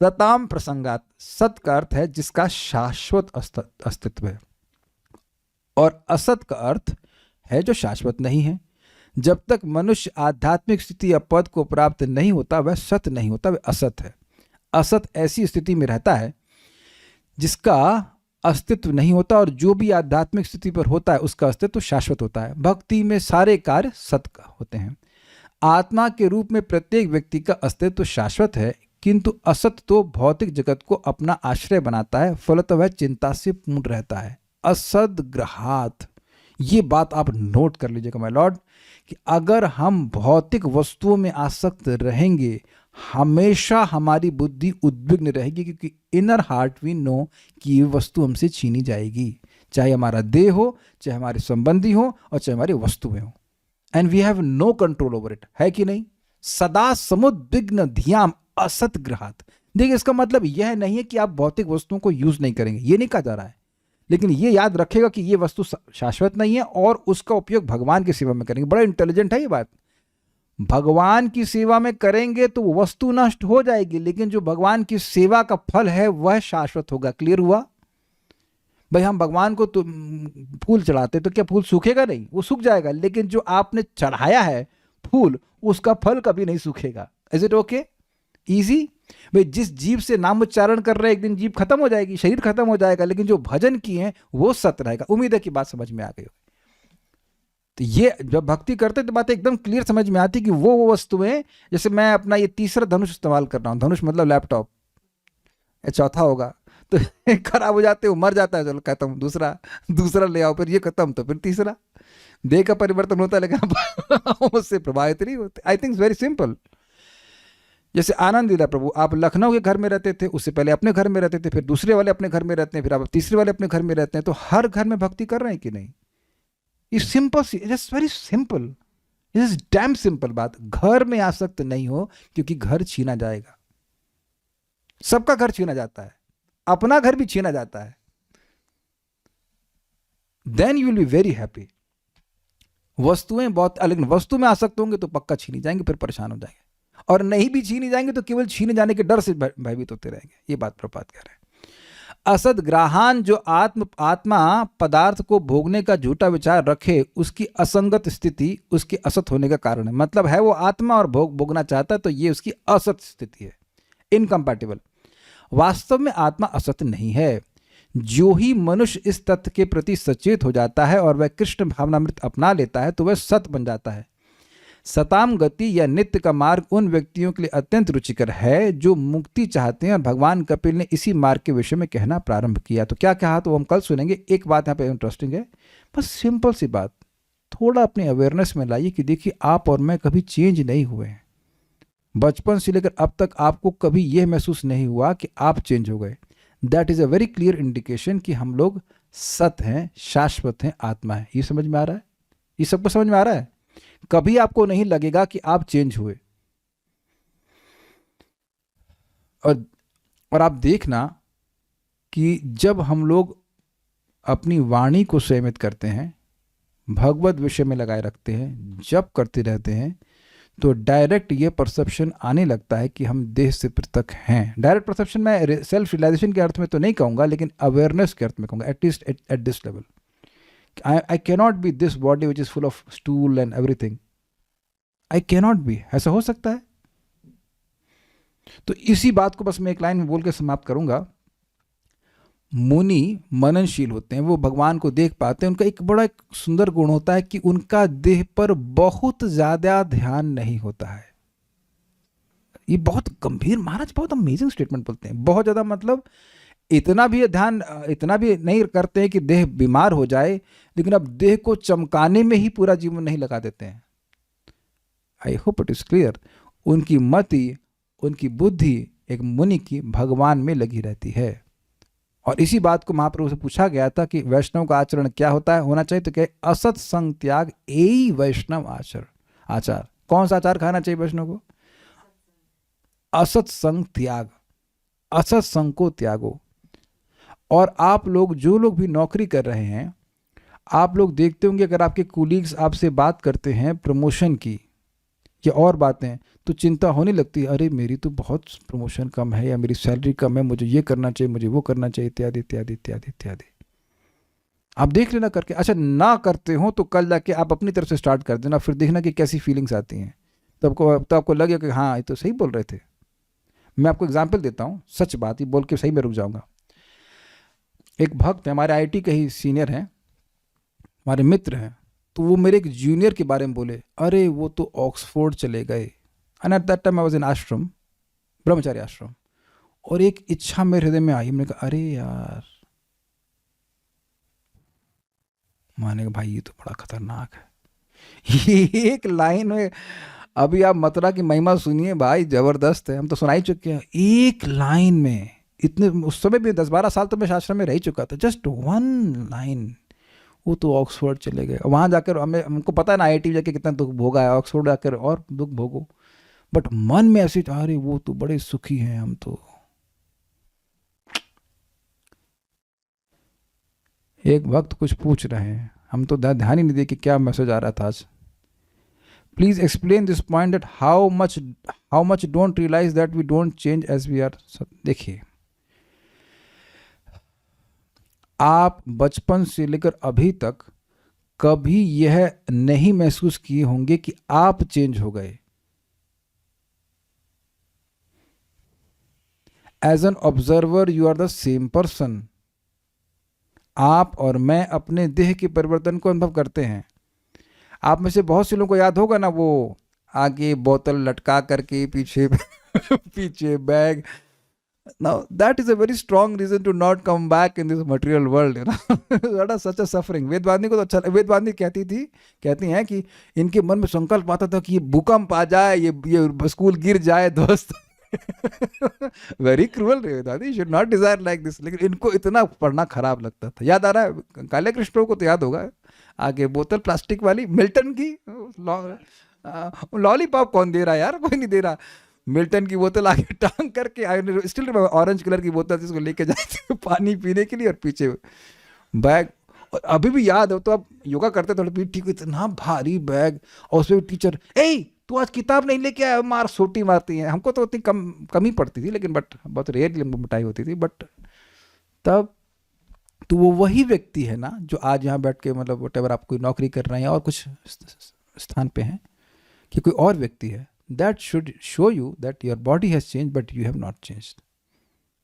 सताम प्रसंगात, सत का अर्थ है जिसका शाश्वत अस्तित्व है, और असत का अर्थ है जो शाश्वत नहीं है। जब तक मनुष्य आध्यात्मिक स्थिति या पद को प्राप्त नहीं होता वह सत नहीं होता, वह असत है। असत ऐसी स्थिति में रहता है जिसका अस्तित्व नहीं होता, और जो भी आध्यात्मिक स्थिति पर होता है उसका अस्तित्व शाश्वत होता है। भक्ति में सारे कार्य सत का होते हैं। आत्मा के रूप में प्रत्येक व्यक्ति का अस्तित्व शाश्वत है, किंतु असत तो भौतिक जगत को अपना आश्रय बनाता है, फलतः वह चिंता से पूर्ण रहता है। असद ग्रहात, ये बात आप नोट कर लीजिएगा माय लॉर्ड, कि अगर हम भौतिक वस्तुओं में आसक्त रहेंगे हमेशा हमारी बुद्धि उद्विग्न रहेगी, क्योंकि इनर हार्ट वी नो कि ये वस्तु हमसे छीनी जाएगी, चाहे हमारा देह हो, चाहे हमारे संबंधी हो, और चाहे हमारी वस्तुएं हो। And we have no control over it, है कि नहीं? सदा समुद्विग्न धियाम असत ग्रहात। देखिए इसका मतलब यह नहीं है कि आप भौतिक वस्तुओं को यूज नहीं करेंगे, ये नहीं कहा जा रहा है, लेकिन ये याद रखेगा कि ये वस्तु शाश्वत नहीं है और उसका उपयोग भगवान की सेवा में करेंगे। बड़ा इंटेलिजेंट है ये बात। भगवान की सेवा में करेंगे तो वस्तु नष्ट हो जाएगी, लेकिन जो भगवान की सेवा का फल है वह शाश्वत होगा। क्लियर हुआ? भाई हम भगवान को तो फूल चढ़ाते तो क्या फूल सूखेगा नहीं? वो सूख जाएगा, लेकिन जो आपने चढ़ाया है फूल उसका फल कभी नहीं सूखेगा। Is it okay? इजी? भाई जिस जीव से नाम उच्चारण कर रहे हैं एक दिन जीव खत्म हो जाएगी, शरीर खत्म हो जाएगा, लेकिन जो भजन किए हैं वो सत्य रहेगा। उम्मीद है कि बात समझ में आ गई। तो ये जब भक्ति करते तो बात एकदम क्लियर समझ में आती कि वो वस्तुएं, जैसे मैं अपना ये तीसरा धनुष इस्तेमाल कर रहा हूँ, धनुष मतलब लैपटॉप, चौथा होगा तो खराब हो जाते, वो मर जाता है, चलो कहता हूँ दूसरा ले आओ, फिर ये खत्म तो फिर तीसरा। देह का परिवर्तन होता है लेकिन उससे प्रभावित नहीं होते। I think very simple. जैसे आनंद लीला प्रभु, आप लखनऊ के घर में रहते थे, उससे पहले अपने घर में रहते थे, फिर दूसरे वाले अपने घर में रहते हैं, फिर आप तीसरे वाले अपने घर में रहते हैं, तो हर घर में भक्ति कर रहे हैं कि नहीं? It's simple, it's very simple, it's damn simple बात। घर में आसक्त नहीं हो, क्योंकि घर छीना जाएगा। सबका घर छीना जाता है, अपना घर भी छीना जाता है। Then you will be very happy. वस्तुएं बहुत, लेकिन वस्तु में आसक्त होंगे तो पक्का छीनी जाएंगे, फिर परेशान हो जाएंगे, और नहीं भी छीनी जाएंगे तो केवल छीने जाने के डर से भयभीत होते रहेंगे। ये बात प्रपात कह रहे हैं। असद ग्रहान, जो आत्मा पदार्थ को भोगने का झूठा विचार रखे, उसकी असंगत स्थिति उसके असत होने का कारण है। मतलब है वो आत्मा और भोगना चाहता है, तो ये उसकी असत स्थिति है, इनकम्पैटिबल। वास्तव में आत्मा असत नहीं है। जो ही मनुष्य इस तथ्य के प्रति सचेत हो जाता है और वह कृष्ण भावनामृत अपना लेता है तो वह सत बन जाता है। सताम गति या नित्य का मार्ग उन व्यक्तियों के लिए अत्यंत रुचिकर है जो मुक्ति चाहते हैं, और भगवान कपिल ने इसी मार्ग के विषय में कहना प्रारंभ किया। तो क्या कहा तो हम कल सुनेंगे। एक बात यहाँ पे इंटरेस्टिंग है, बस सिंपल सी बात, थोड़ा अपने अवेयरनेस में लाइए कि देखिए आप और मैं कभी चेंज नहीं हुए हैं। बचपन से लेकर अब तक आपको कभी यह महसूस नहीं हुआ कि आप चेंज हो गए। That is a very clear indication कि हम लोग सत हैं, शाश्वत हैं, आत्मा है। ये समझ में आ रहा है? ये सबको समझ में आ रहा है? कभी आपको नहीं लगेगा कि आप चेंज हुए। और आप देखना कि जब हम लोग अपनी वाणी को संयमित करते हैं, भगवत विषय में लगाए रखते हैं, जप करते रहते हैं, तो डायरेक्ट ये परसेप्शन आने लगता है कि हम देह से पृथक हैं। डायरेक्ट परसेप्शन मैं सेल्फ रियलाइजेशन के अर्थ में तो नहीं कहूँगा, लेकिन अवेयरनेस के अर्थ में कहूँगा, at least at this level. I cannot be this body which is full of stool and everything. I cannot be. ऐसा हो सकता है? तो इसी बात को बस मैं एक लाइन में बोल के समाप्त करूंगा। मुनि मननशील होते हैं, वो भगवान को देख पाते हैं। उनका एक बड़ा एक सुंदर गुण होता है कि उनका देह पर बहुत ज्यादा ध्यान नहीं होता है। ये बहुत गंभीर, महाराज बहुत अमेजिंग स्टेटमेंट बोलते हैं। बहुत ज्यादा मतलब इतना भी ध्यान, इतना भी नहीं करते हैं कि देह बीमार हो जाए, लेकिन अब देह को चमकाने में ही पूरा जीवन नहीं लगा देते हैं। I hope it is clear. उनकी मति, उनकी बुद्धि एक मुनि की भगवान में लगी रहती है। और इसी बात को महाप्रभु से पूछा गया था कि वैष्णव का आचरण क्या होता है, होना चाहिए, तो क्या असत संग त्याग यही वैष्णव आचार। कौन सा आचार खाना चाहिए वैष्णव को? असत संग त्याग, असत संग को त्यागो। और आप लोग जो लोग भी नौकरी कर रहे हैं, आप लोग देखते होंगे अगर आपके कुलीग्स आपसे बात करते हैं प्रमोशन की या और बातें, तो चिंता होने लगती है, अरे मेरी तो बहुत प्रमोशन कम है, या मेरी सैलरी कम है, मुझे ये करना चाहिए, मुझे वो करना चाहिए, इत्यादि इत्यादि इत्यादि इत्यादि। आप देख लेना करके। अच्छा, ना करते हो तो कल जाके आप अपनी तरफ से स्टार्ट कर देना, फिर देखना कि कैसी फीलिंग्स आती हैं। तो आपको लगे कि हाँ ये तो सही बोल रहे थे। मैं आपको एग्जाम्पल देता हूँ, सच बात ही बोल के सही में रुक जाऊँगा। एक भक्त है, हमारे आईटी के ही सीनियर हैं, हमारे मित्र हैं, तो वो मेरे एक जूनियर के बारे में बोले, अरे वो तो ऑक्सफोर्ड चले गए। And at that time I was in आश्रम, ब्रह्मचारी आश्रम। और एक इच्छा मेरे हृदय में आई, मैंने कहा अरे यार, माने कहा भाई ये तो बड़ा खतरनाक है। ये एक लाइन में, अभी आप मथुरा की महिमा सुनिए भाई, जबरदस्त है, हम तो सुना ही चुके हैं। एक लाइन में इतने, उस समय भी 10-12 साल तो मैं आश्रम में रह चुका था, जस्ट वन लाइन, वो तो ऑक्सफोर्ड चले गए। वहाँ जाकर हमको पता है ना IIT जाके कितना दुख भोगा है, ऑक्सफोर्ड जाकर और दुख भोगो, बट मन में ऐसी, अरे वो तो बड़े सुखी हैं हम तो। एक भक्त कुछ पूछ रहे हैं, हम तो ध्यान ही नहीं दिए कि क्या मैसेज आ रहा था आज। Please explain this point that how much don't realize that we don't change as we are. देखिए, आप बचपन से लेकर अभी तक कभी यह नहीं महसूस किए होंगे कि आप चेंज हो गए। As an observer you are the same person. आप और मैं अपने देह के परिवर्तन को अनुभव करते हैं। आप में से बहुत से लोगों को याद होगा ना, वो आगे बोतल लटका करके पीछे पीछे bag. Now that is a very strong reason to not come back in this material world, you know. What a such a suffering. वेदवादी को तो अच्छा, वेदवादी कहती हैं कि इनके मन में संकल्प आता था कि ये भूकंप आ जाए, ये स्कूल गिर जाए दोस्त। वेरी क्रूअल वेदवादी, should not desire like this. लेकिन इनको इतना पढ़ना खराब लगता था। याद आ रहा है काले कृष्ण को तो याद होगा, आगे बोतल प्लास्टिक वाली मिल्टन की, लॉलीपॉप कौन दे रहा है यार, कोई नहीं दे रहा। मिल्टन की बोतल आगे टांग करके, स्टिल ऑरेंज कलर की बोतल जिसको लेके जाते पानी पीने के लिए, और पीछे बैग। और अभी भी याद हो तो आप योगा करते थोड़ा पीठ को, इतना भारी बैग, और उसमें टीचर, ए तू आज किताब नहीं लेके आया, मार सोटी मारती है। हमको तो उतनी कम ही पड़ती थी, लेकिन बट बहुत रेयरली मिटाई होती थी। बट तब तो वो वही व्यक्ति है ना जो आज यहाँ बैठ के, मतलब वटेवर आप कोई नौकरी कर रहे हैं और कुछ स्थान पे हैं, कि कोई और व्यक्ति है। That should show you that your body has changed but you have not changed.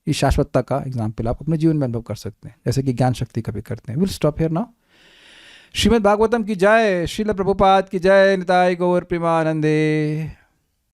इस शाश्वतता का एग्जाम्पल आप अपने जीवन में अनुभव कर सकते हैं, जैसे कि ज्ञान शक्ति का भी करते हैं। We'll stop here now. Shrimad Bhagavatam की जय, श्रील प्रभुपाद की जय, निताय गौर प्रेमानंदे।